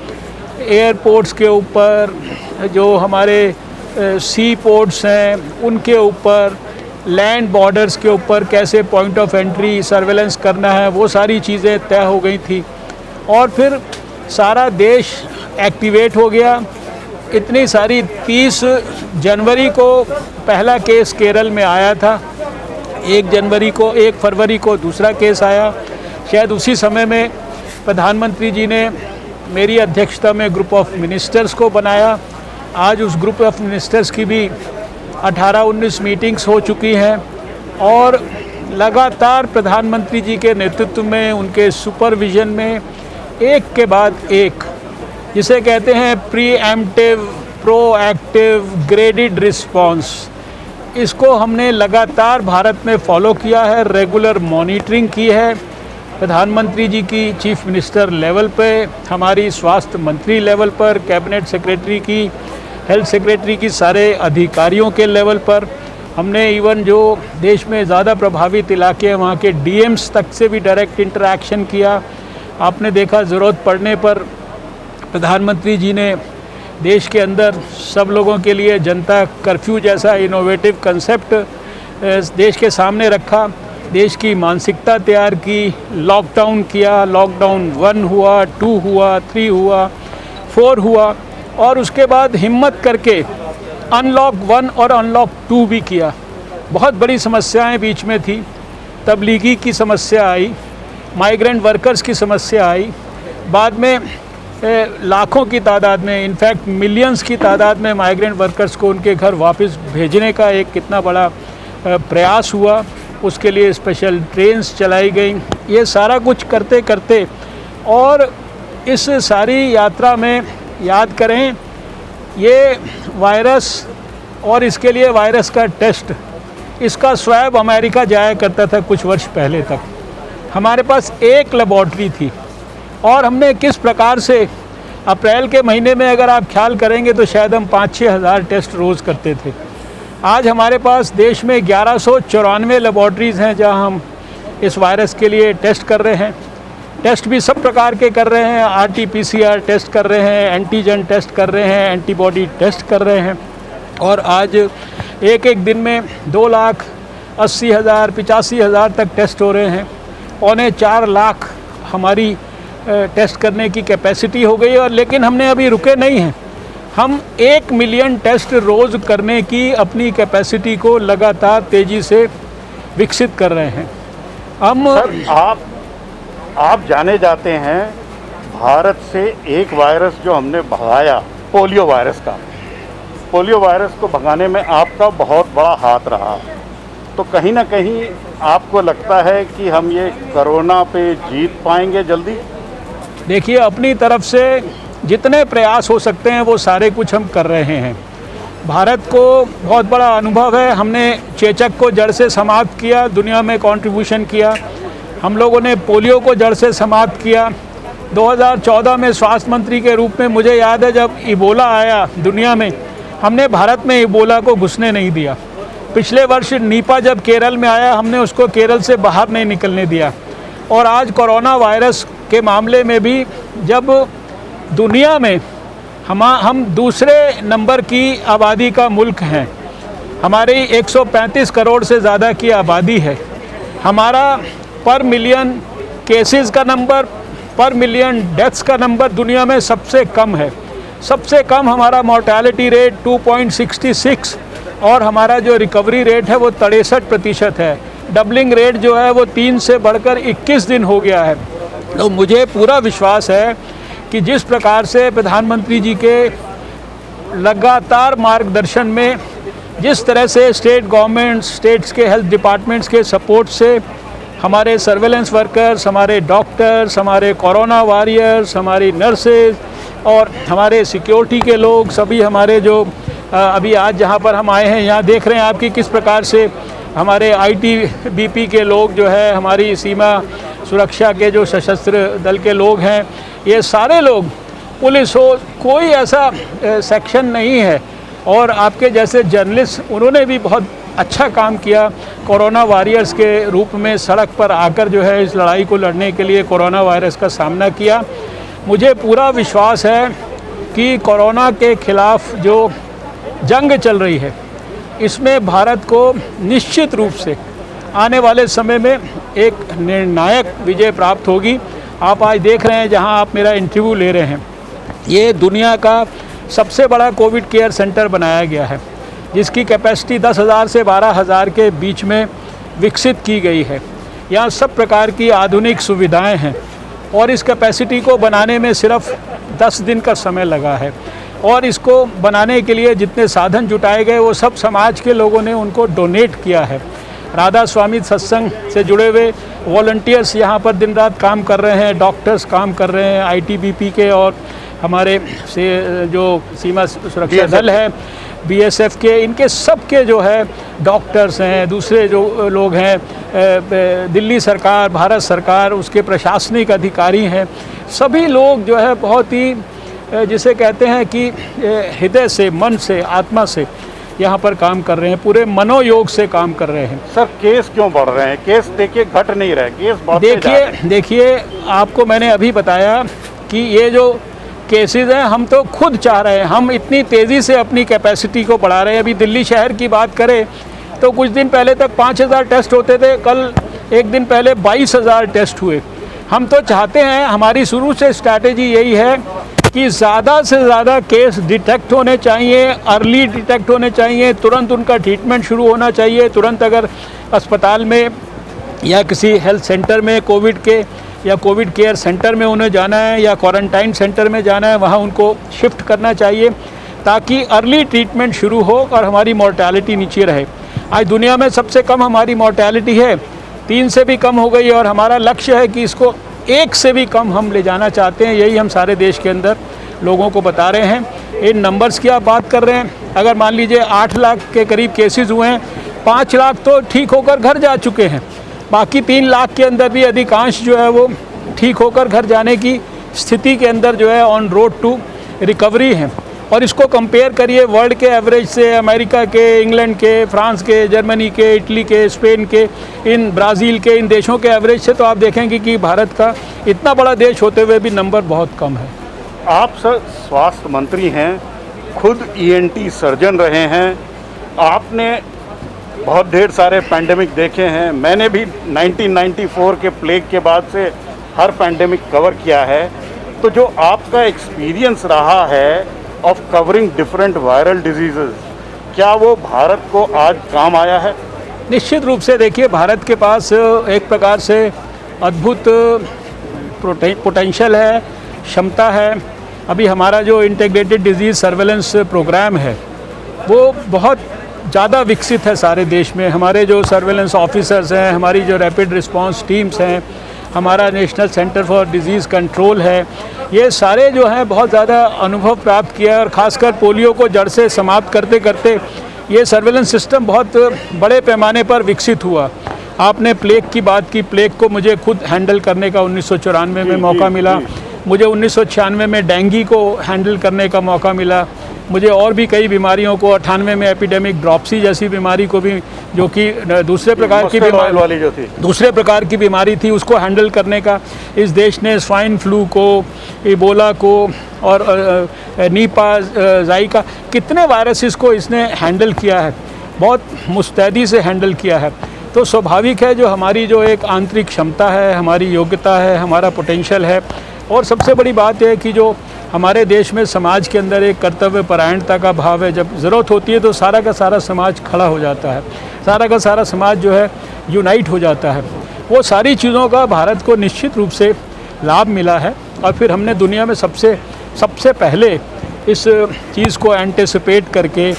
एयरपोर्ट्स के ऊपर, जो हमारे सी पोर्ट्स हैं उनके ऊपर, लैंड बॉर्डर्स के ऊपर कैसे पॉइंट ऑफ एंट्री सर्वेलेंस करना है, वो सारी चीज़ें तय हो गई थी। और फिर सारा देश एक्टिवेट हो गया। इतनी सारी 30 जनवरी को पहला केस केरल में आया था, 1 फरवरी को दूसरा केस आया। शायद उसी समय में प्रधानमंत्री जी ने मेरी अध्यक्षता में ग्रुप ऑफ मिनिस्टर्स को बनाया। आज उस ग्रुप ऑफ मिनिस्टर्स की भी 18-19 मीटिंग्स हो चुकी हैं और लगातार प्रधानमंत्री जी के नेतृत्व में, उनके सुपरविजन में एक के बाद एक, जिसे कहते हैं प्रीएम्प्टिव, प्रोएक्टिव, ग्रेडेड रिस्पांस, इसको हमने लगातार भारत में फॉलो किया है, रेगुलर मॉनिटरिंग की है। प्रधानमंत्री जी की चीफ मिनिस्टर लेवल पे, हमारी स्वास्थ्य मंत्री लेवल पर, कैबिनेट सेक्रेटरी की, हेल्थ सेक्रेटरी की, सारे अधिकारियों के लेवल पर हमने इवन जो देश में ज़्यादा प्रभावित इलाके हैं वहाँ के डीएम्स तक से भी डायरेक्ट इंटरेक्शन किया। आपने देखा ज़रूरत पड़ने पर प्रधानमंत्री जी ने देश के अंदर सब लोगों के लिए जनता कर्फ्यू जैसा इनोवेटिव कंसेप्ट देश के सामने रखा, देश की मानसिकता तैयार की, लॉकडाउन किया। लॉकडाउन 1 हुआ, 2 हुआ, 3 हुआ, 4 हुआ और उसके बाद हिम्मत करके अनलॉक 1 और अनलॉक 2 भी किया। बहुत बड़ी समस्याएं बीच में थी, तबलीगी की समस्या आई, माइग्रेंट वर्कर्स की समस्या आई, बाद में लाखों की तादाद में, इनफैक्ट मिलियंस की तादाद में माइग्रेंट वर्कर्स को उनके घर वापस भेजने का एक कितना बड़ा प्रयास हुआ। उसके लिए स्पेशल ट्रेन्स चलाई गई। ये सारा कुछ करते करते और इस सारी यात्रा में याद करें, ये वायरस और इसके लिए वायरस का टेस्ट, इसका स्वैब अमेरिका जाया करता था कुछ वर्ष पहले तक। हमारे पास एक लेबॉर्ट्री थी और हमने किस प्रकार से अप्रैल के महीने में अगर आप ख्याल करेंगे तो शायद हम 5-6 हज़ार टेस्ट रोज़ करते थे। आज हमारे पास देश में 1194 लेबॉर्ट्रीज़ हैं जहां हम इस वायरस के लिए टेस्ट कर रहे हैं। टेस्ट भी सब प्रकार के कर रहे हैं, RT-PCR टेस्ट कर रहे हैं, एंटीजन टेस्ट कर रहे हैं, एंटीबॉडी टेस्ट कर रहे हैं। और आज एक दिन में 2,80,000 85,000 तक टेस्ट हो रहे हैं। 4.25 लाख हमारी टेस्ट करने की कैपेसिटी हो गई। और लेकिन हमने अभी रुके नहीं हैं, हम 1 मिलियन टेस्ट रोज़ करने की अपनी कैपेसिटी को लगातार तेज़ी से विकसित कर रहे हैं। हम सर, आप जाने जाते हैं भारत से एक वायरस जो हमने भगाया, पोलियो वायरस का। पोलियो वायरस को भगाने में आपका बहुत बड़ा हाथ रहा। तो कहीं ना कहीं आपको लगता है कि हम ये कोरोना पे जीत पाएंगे जल्दी? देखिए, अपनी तरफ से जितने प्रयास हो सकते हैं वो सारे कुछ हम कर रहे हैं। भारत को बहुत बड़ा अनुभव है, हमने चेचक को जड़ से समाप्त किया, दुनिया में कंट्रीब्यूशन किया। हम लोगों ने पोलियो को जड़ से समाप्त किया। 2014 में स्वास्थ्य मंत्री के रूप में मुझे याद है जब इबोला आया दुनिया में, हमने भारत में इबोला को घुसने नहीं दिया। पिछले वर्ष नीपा जब केरल में आया, हमने उसको केरल से बाहर नहीं निकलने दिया। और आज कोरोना वायरस के मामले में भी जब दुनिया में हम दूसरे नंबर की आबादी का मुल्क हैं, हमारी 135 करोड़ से ज़्यादा की आबादी है, हमारा पर मिलियन केसेस का नंबर, पर मिलियन डेथ्स का नंबर दुनिया में सबसे कम है। सबसे कम हमारा मोर्टेलिटी रेट 2.66 और हमारा जो रिकवरी रेट है वो 63% है। डबलिंग रेट जो है वो 3 से बढ़कर 21 दिन हो गया है। तो मुझे पूरा विश्वास है कि जिस प्रकार से प्रधानमंत्री जी के लगातार मार्गदर्शन में, जिस तरह से स्टेट गवर्नमेंट, स्टेट्स के हेल्थ डिपार्टमेंट्स के सपोर्ट से हमारे सर्वेलेंस वर्कर्स, हमारे डॉक्टर्स, हमारे कोरोना वॉरियर्स, हमारी नर्सेज और हमारे सिक्योरिटी के लोग, सभी हमारे जो अभी आज जहाँ पर हम आए हैं यहाँ देख रहे हैं आपकी किस प्रकार से हमारे ITBP के लोग जो है, हमारी सीमा सुरक्षा के जो सशस्त्र दल के लोग हैं, ये सारे लोग पुलिस हो, कोई ऐसा सेक्शन नहीं है। और आपके जैसे जर्नलिस्ट, उन्होंने भी बहुत अच्छा काम किया कोरोना वॉरियर्स के रूप में सड़क पर आकर जो है इस लड़ाई को लड़ने के लिए कोरोना वायरस का सामना किया। मुझे पूरा विश्वास है कि कोरोना के खिलाफ जो जंग चल रही है, इसमें भारत को निश्चित रूप से आने वाले समय में एक निर्णायक विजय प्राप्त होगी। आप आज देख रहे हैं, जहां आप मेरा इंटरव्यू ले रहे हैं, ये दुनिया का सबसे बड़ा कोविड केयर सेंटर बनाया गया है, जिसकी कैपेसिटी 10,000 से 12,000 के बीच में विकसित की गई है। यहाँ सब प्रकार की आधुनिक सुविधाएं हैं और इस कैपेसिटी को बनाने में सिर्फ 10 दिन का समय लगा है। और इसको बनाने के लिए जितने साधन जुटाए गए वो सब समाज के लोगों ने उनको डोनेट किया है। राधा स्वामी सत्संग से जुड़े हुए वॉलंटियर्स यहाँ पर दिन रात काम कर रहे हैं, डॉक्टर्स काम कर रहे हैं, आईटीबीपी के और हमारे से जो सीमा सुरक्षा दल है, बीएसएफ के, इनके सब के जो है डॉक्टर्स हैं, दूसरे जो लोग हैं, दिल्ली सरकार, भारत सरकार, उसके प्रशासनिक अधिकारी हैं, सभी लोग जो है बहुत ही जिसे कहते हैं कि हृदय से, मन से, आत्मा से यहाँ पर काम कर रहे हैं, पूरे मनोयोग से काम कर रहे हैं। सर, केस क्यों बढ़ रहे हैं? केस देखिए घट नहीं रहे, केस बढ़ते जा रहे हैं। देखिए आपको मैंने अभी बताया कि ये जो केसेस हैं, हम तो खुद चाह रहे हैं, हम इतनी तेज़ी से अपनी कैपेसिटी को बढ़ा रहे हैं। अभी दिल्ली शहर की बात करें तो कुछ दिन पहले तक 5,000 टेस्ट होते थे, कल एक दिन पहले 22,000 टेस्ट हुए। हम तो चाहते हैं, हमारी शुरू से स्ट्रैटेजी यही है कि ज़्यादा से ज़्यादा केस डिटेक्ट होने चाहिए, अर्ली डिटेक्ट होने चाहिए, तुरंत उनका ट्रीटमेंट शुरू होना चाहिए। तुरंत अगर अस्पताल में या किसी हेल्थ सेंटर में कोविड के या कोविड केयर सेंटर में उन्हें जाना है या क्वारंटाइन सेंटर में जाना है, वहाँ उनको शिफ्ट करना चाहिए ताकि अर्ली ट्रीटमेंट शुरू हो और हमारी मॉर्टेलिटी नीचे रहे। आज दुनिया में सबसे कम हमारी मॉर्टेलिटी है, 3 से भी कम हो गई और हमारा लक्ष्य है कि इसको 1 से भी कम हम ले जाना चाहते हैं। यही हम सारे देश के अंदर लोगों को बता रहे हैं। इन नंबर्स की आप बात कर रहे हैं, अगर मान लीजिए 8 लाख के करीब केसेस हुए हैं, 5 लाख तो ठीक होकर घर जा चुके हैं, बाकी 3 लाख के अंदर भी अधिकांश जो है वो ठीक होकर घर जाने की स्थिति के अंदर जो है ऑन रोड टू रिकवरी हैं। और इसको कंपेयर करिए वर्ल्ड के एवरेज से, अमेरिका के, इंग्लैंड के, फ्रांस के, जर्मनी के, इटली के, स्पेन के, इन ब्राज़ील के, इन देशों के एवरेज से, तो आप देखेंगे कि भारत का इतना बड़ा देश होते हुए भी नंबर बहुत कम है। आप सर स्वास्थ्य मंत्री हैं, खुद ईएनटी सर्जन रहे हैं, आपने बहुत ढेर सारे पैंडेमिक देखे हैं। मैंने भी 1994 के प्लेग के बाद से हर पैंडेमिक कवर किया है। तो जो आपका एक्सपीरियंस रहा है of covering different viral diseases, क्या वो भारत को आज काम आया है? निश्चित रूप से देखिए, भारत के पास एक प्रकार से अद्भुत पोटेंशियल है, क्षमता है। अभी हमारा जो इंटीग्रेटेड डिजीज़ सर्वेलेंस प्रोग्राम है वो बहुत ज़्यादा विकसित है सारे देश में। हमारे जो सर्वेलेंस ऑफिसर्स हैं, हमारी जो रैपिड रिस्पांस टीम्स हैं, हमारा national centre for disease control है, ये सारे जो हैं बहुत ज़्यादा अनुभव प्राप्त किया है। और ख़ासकर पोलियो को जड़ से समाप्त करते करते ये सर्वेलेंस सिस्टम बहुत बड़े पैमाने पर विकसित हुआ। आपने प्लेग की बात की, प्लेग को मुझे खुद हैंडल करने का 1994 में मौका मिला। मुझे 1996 में डेंगू को हैंडल करने का मौका मिला। मुझे और भी कई बीमारियों को, 98 में एपिडेमिक ड्रॉप्सी जैसी बीमारी को भी, जो कि दूसरे प्रकार की बीमारी वाली जो थी, दूसरे प्रकार की बीमारी थी, उसको हैंडल करने का इस देश ने, स्वाइन फ्लू को, इबोला को और नीपा, जाइका, कितने वायरसेस को इसने हैंडल किया है, बहुत मुस्तैदी से हैंडल किया है। तो स्वाभाविक है जो हमारी जो एक आंतरिक क्षमता है, हमारी योग्यता है, हमारा पोटेंशियल है। और सबसे बड़ी बात है कि जो हमारे देश में समाज के अंदर एक कर्तव्य परायणता का भाव है। जब ज़रूरत होती है तो सारा का सारा समाज खड़ा हो जाता है, सारा का सारा समाज जो है यूनाइट हो जाता है। वो सारी चीज़ों का भारत को निश्चित रूप से लाभ मिला है। और फिर हमने दुनिया में सबसे पहले इस चीज़ को एंटिसिपेट करके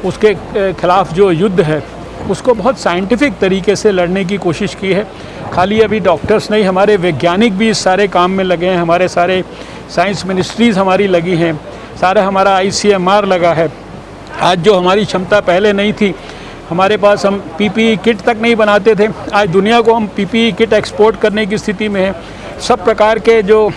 उसके खिलाफ जो युद्ध है उसको बहुत साइंटिफिक तरीके से लड़ने की कोशिश की है। खाली अभी डॉक्टर्स नहीं, हमारे वैज्ञानिक भी इस सारे काम में लगे हैं, हमारे सारे साइंस मिनिस्ट्रीज़ हमारी लगी हैं, सारा हमारा ICMR लगा है। आज जो हमारी क्षमता पहले नहीं थी, हमारे पास हम PPE किट तक नहीं बनाते थे, आज दुनिया को हम PPE किट एक्सपोर्ट करने की स्थिति में हैं। सब प्रकार के जो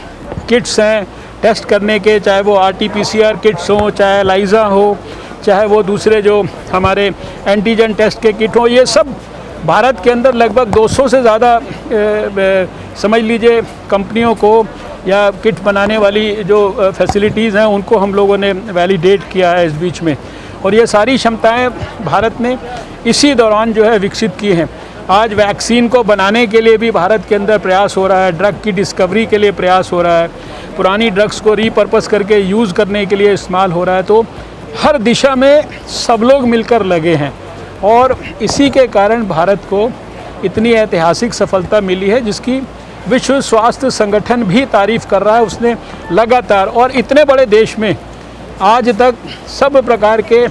किट्स हैं, टेस्ट करने के, चाहे वो RT-PCR किट्स हो, चाहे एलाइज़ा हो, चाहे वो दूसरे जो हमारे एंटीजन टेस्ट के किट हो, ये सब भारत के अंदर लगभग 200 से ज़्यादा समझ लीजिए कंपनियों को या किट बनाने वाली जो फैसिलिटीज़ हैं उनको हम लोगों ने वैलिडेट किया है इस बीच में। और ये सारी क्षमताएं भारत ने इसी दौरान जो है विकसित की हैं। आज वैक्सीन को बनाने के लिए भी भारत के अंदर प्रयास हो रहा है, ड्रग की डिस्कवरी के लिए प्रयास हो रहा है, पुरानी ड्रग्स को रीपर्पस करके यूज़ करने के लिए इस्तेमाल हो रहा है। तो हर दिशा में सब लोग मिलकर लगे हैं और इसी के कारण भारत को इतनी ऐतिहासिक सफलता मिली है जिसकी विश्व स्वास्थ्य संगठन भी तारीफ़ कर रहा है। उसने लगातार और इतने बड़े देश में आज तक सब प्रकार के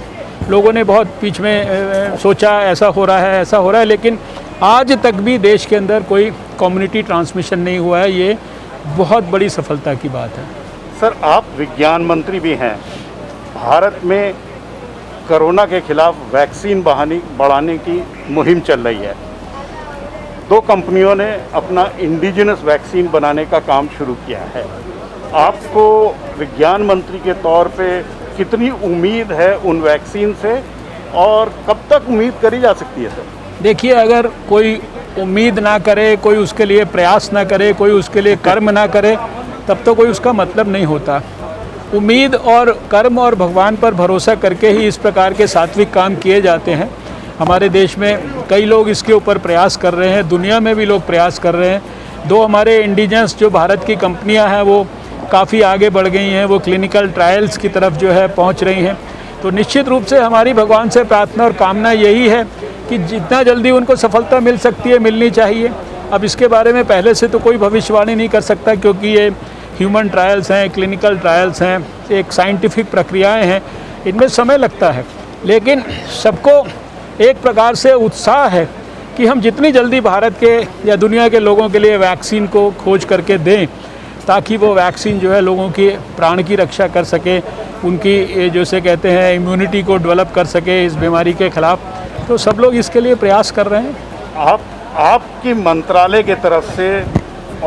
लोगों ने बहुत बीच में सोचा ऐसा हो रहा है, ऐसा हो रहा है, लेकिन आज तक भी देश के अंदर कोई कम्युनिटी ट्रांसमिशन नहीं हुआ है। ये बहुत बड़ी सफलता की बात है। सर, आप विज्ञान मंत्री भी हैं। भारत में कोरोना के खिलाफ वैक्सीन बढ़ाने की मुहिम चल रही है। 2 कंपनियों ने अपना इंडिजिनस वैक्सीन बनाने का काम शुरू किया है। आपको विज्ञान मंत्री के तौर पे कितनी उम्मीद है उन वैक्सीन से और कब तक उम्मीद करी जा सकती है सर? देखिए, अगर कोई उम्मीद ना करे, कोई उसके लिए प्रयास ना करे, कोई उसके लिए कर्म ना करे, तब तो कोई उसका मतलब नहीं होता। उम्मीद और कर्म और भगवान पर भरोसा करके ही इस प्रकार के सात्विक काम किए जाते हैं। हमारे देश में कई लोग इसके ऊपर प्रयास कर रहे हैं, दुनिया में भी लोग प्रयास कर रहे हैं। 2 हमारे इंडिजिनस जो भारत की कंपनियां हैं वो काफ़ी आगे बढ़ गई हैं, वो क्लिनिकल ट्रायल्स की तरफ जो है पहुंच रही हैं। तो निश्चित रूप से हमारी भगवान से प्रार्थना और कामना यही है कि जितना जल्दी उनको सफलता मिल सकती है मिलनी चाहिए। अब इसके बारे में पहले से तो कोई भविष्यवाणी नहीं कर सकता क्योंकि ये ह्यूमन ट्रायल्स हैं, क्लिनिकल ट्रायल्स हैं, एक साइंटिफिक प्रक्रियाएं हैं, इनमें समय लगता है। लेकिन सबको एक प्रकार से उत्साह है कि हम जितनी जल्दी भारत के या दुनिया के लोगों के लिए वैक्सीन को खोज करके दें ताकि वो वैक्सीन जो है लोगों के प्राण की रक्षा कर सके, उनकी जैसे कहते हैं इम्यूनिटी को डेवलप कर सके इस बीमारी के ख़िलाफ़। तो सब लोग इसके लिए प्रयास कर रहे हैं। आपकी मंत्रालय के तरफ से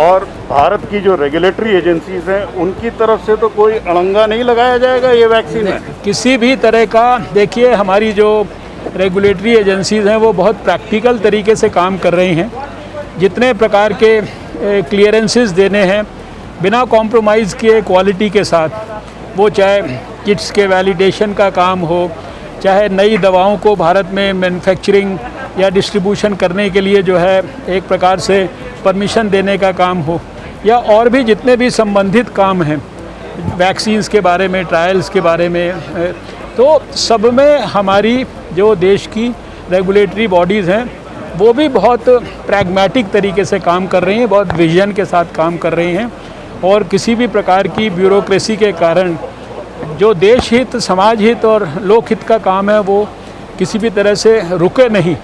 और भारत की जो रेगुलेटरी एजेंसीज हैं उनकी तरफ से तो कोई अड़ंगा नहीं लगाया जाएगा ये वैक्सीन में? किसी भी तरह का, देखिए हमारी जो रेगुलेटरी एजेंसीज हैं वो बहुत प्रैक्टिकल तरीके से काम कर रही हैं। जितने प्रकार के क्लियरेंसेस देने हैं बिना कॉम्प्रोमाइज़ किए क्वालिटी के साथ, वो चाहे किट्स के वैलिडेशन का काम हो, चाहे नई दवाओं को भारत में मैन्युफैक्चरिंग या डिस्ट्रीब्यूशन करने के लिए जो है एक प्रकार से परमिशन देने का काम हो, या और भी जितने भी संबंधित काम हैं वैक्सीन्स के बारे में, ट्रायल्स के बारे में, तो सब में हमारी जो देश की रेगुलेटरी बॉडीज़ हैं वो भी बहुत प्रैग्मेटिक तरीके से काम कर रही हैं, बहुत विजन के साथ काम कर रही हैं। और किसी भी प्रकार की ब्यूरोक्रेसी के कारण जो देश हित, समाज हित और लोक हित का काम है वो किसी भी तरह से रुके नहीं।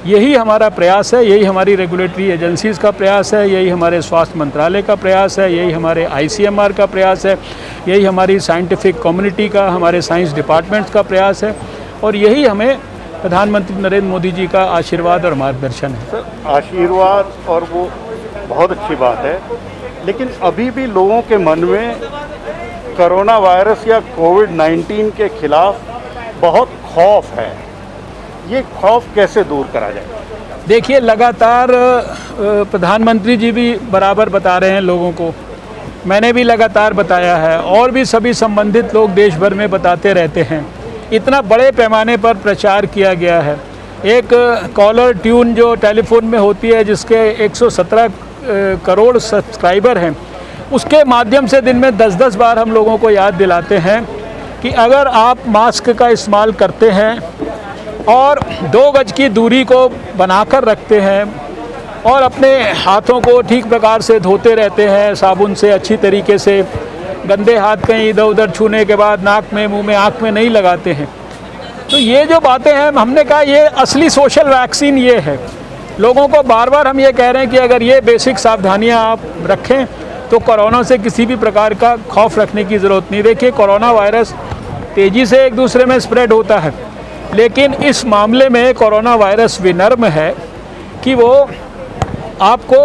यही हमारा प्रयास है, यही हमारी रेगुलेटरी एजेंसीज़ का प्रयास है, यही हमारे स्वास्थ्य मंत्रालय का प्रयास है, यही हमारे ICMR का प्रयास है, यही हमारी साइंटिफिक कम्युनिटी का, हमारे साइंस डिपार्टमेंट्स का प्रयास है और यही हमें प्रधानमंत्री नरेंद्र मोदी जी का आशीर्वाद और मार्गदर्शन है। सर, आशीर्वाद और वो बहुत अच्छी बात है, लेकिन अभी भी लोगों के मन में कोरोना वायरस या कोविड-19 के खिलाफ बहुत खौफ है। ये खौफ कैसे दूर करा जाए? देखिए, लगातार प्रधानमंत्री जी भी बराबर बता रहे हैं लोगों को, मैंने भी लगातार बताया है और भी सभी संबंधित लोग देश भर में बताते रहते हैं। इतना बड़े पैमाने पर प्रचार किया गया है। एक कॉलर ट्यून जो टेलीफोन में होती है जिसके 117 करोड़ सब्सक्राइबर हैं, उसके माध्यम से दिन में 10-10 बार हम लोगों को याद दिलाते हैं कि अगर आप मास्क का इस्तेमाल करते हैं और 2 गज की दूरी को बनाकर रखते हैं और अपने हाथों को ठीक प्रकार से धोते रहते हैं साबुन से अच्छी तरीके से, गंदे हाथ कहीं इधर उधर छूने के बाद नाक में, मुंह में, आँख में नहीं लगाते हैं, तो ये जो बातें हैं हमने कहा ये असली सोशल वैक्सीन ये है। लोगों को बार बार हम ये कह रहे हैं कि अगर ये बेसिक सावधानियां आप रखें तो कोरोना से किसी भी प्रकार का खौफ रखने की ज़रूरत नहीं। देखिए, कोरोना वायरस तेज़ी से एक दूसरे में स्प्रेड होता है, लेकिन इस मामले में कोरोना वायरस विनम्र है कि वो आपको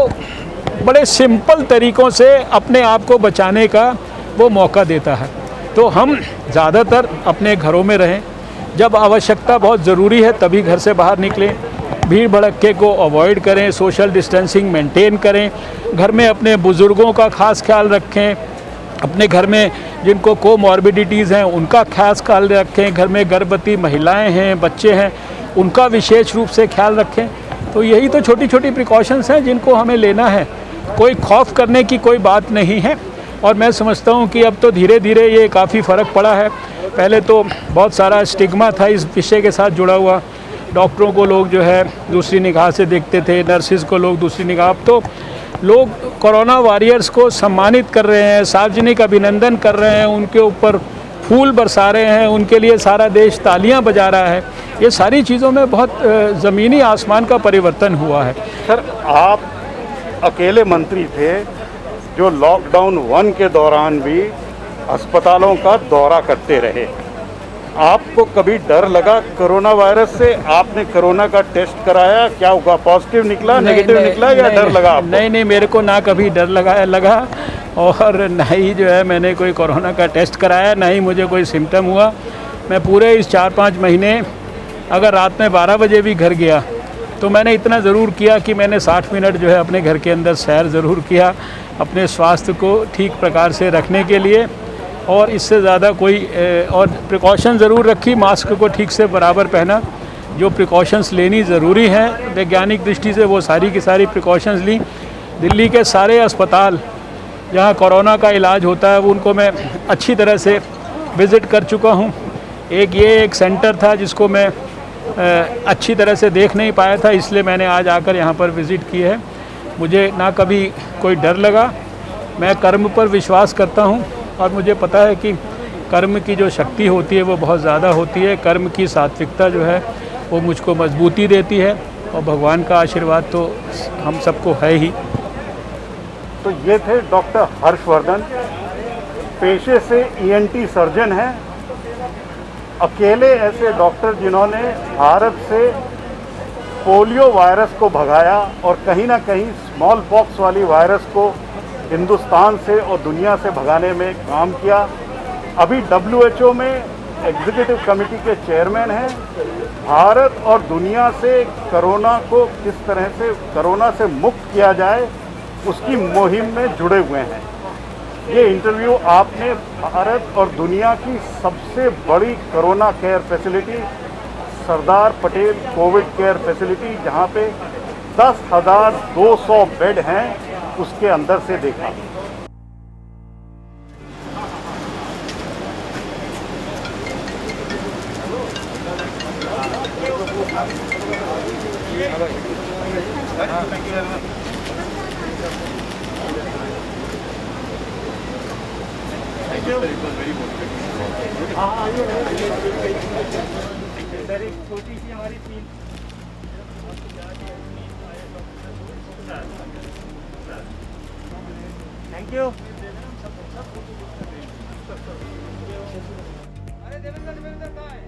बड़े सिंपल तरीक़ों से अपने आप को बचाने का वो मौका देता है। तो हम ज़्यादातर अपने घरों में रहें, जब आवश्यकता बहुत ज़रूरी है तभी घर से बाहर निकलें, भीड़ भड़क्के को अवॉइड करें, सोशल डिस्टेंसिंग मेंटेन करें, घर में अपने बुज़ुर्गों का खास ख्याल रखें, अपने घर में जिनको कोमॉर्बिडिटीज़ हैं उनका खास ख्याल रखें, घर में गर्भवती महिलाएं हैं, बच्चे हैं, उनका विशेष रूप से ख्याल रखें। तो यही तो छोटी छोटी प्रिकॉशंस हैं जिनको हमें लेना है, कोई खौफ करने की कोई बात नहीं है। और मैं समझता हूँ कि अब तो धीरे धीरे ये काफ़ी फ़र्क पड़ा है। पहले तो बहुत सारा स्टिग्मा था इस विषय के साथ जुड़ा हुआ, डॉक्टरों को लोग जो है दूसरी निगाह से देखते थे, नर्सिस को लोग दूसरी निगाह। अब तो लोग कोरोना वॉरियर्स को सम्मानित कर रहे हैं, सार्वजनिक अभिनंदन कर रहे हैं, उनके ऊपर फूल बरसा रहे हैं, उनके लिए सारा देश तालियां बजा रहा है। ये सारी चीज़ों में बहुत ज़मीनी आसमान का परिवर्तन हुआ है। सर, आप अकेले मंत्री थे जो लॉकडाउन 1 के दौरान भी अस्पतालों का दौरा करते रहे। आपको कभी डर लगा कोरोना वायरस से? आपने कोरोना का टेस्ट कराया, क्या हुआ, पॉजिटिव निकला, नेगेटिव निकला या डर लगा आपको? नहीं, मेरे को ना कभी डर लगा और ना ही जो है मैंने कोई कोरोना का टेस्ट कराया, ना ही मुझे कोई सिम्टम हुआ। मैं पूरे इस 4-5 महीने अगर रात में 12 बजे भी घर गया तो मैंने इतना ज़रूर किया कि मैंने 60 मिनट जो है अपने घर के अंदर सैर ज़रूर किया, अपने स्वास्थ्य को ठीक प्रकार से रखने के लिए। और इससे ज़्यादा कोई और प्रिकॉशन ज़रूर रखी, मास्क को ठीक से बराबर पहना, जो प्रिकॉशंस लेनी ज़रूरी हैं वैज्ञानिक दृष्टि से वो सारी की सारी प्रिकॉशंस ली। दिल्ली के सारे अस्पताल जहाँ कोरोना का इलाज होता है वो उनको मैं अच्छी तरह से विज़िट कर चुका हूँ। एक सेंटर था जिसको मैं अच्छी तरह से देख नहीं पाया था, इसलिए मैंने आज आकर यहाँ पर विज़िट की है। मुझे ना कभी कोई डर लगा, मैं कर्म पर विश्वास करता हूँ और मुझे पता है कि कर्म की जो शक्ति होती है वो बहुत ज़्यादा होती है। कर्म की सात्विकता जो है वो मुझको मजबूती देती है और भगवान का आशीर्वाद तो हम सबको है ही। तो ये थे डॉक्टर हर्षवर्धन, पेशे से ENT सर्जन हैं, अकेले ऐसे डॉक्टर जिन्होंने भारत से पोलियो वायरस को भगाया और कहीं ना कहीं स्मॉल पॉक्स वाली वायरस को हिंदुस्तान से और दुनिया से भगाने में काम किया। अभी WHO में एग्जीक्यूटिव कमेटी के चेयरमैन हैं। भारत और दुनिया से कोरोना को किस तरह से कोरोना से मुक्त किया जाए उसकी मुहिम में जुड़े हुए हैं। ये इंटरव्यू आपने भारत और दुनिया की सबसे बड़ी corona care facility Sardar Patel Covid care facility, जहाँ पे 10,200 बेड हैं, उसके अंदर से देखा। सर, एक छोटी सी हमारी टीम थैंक यू। अरे देवेंद्र कहाँ है?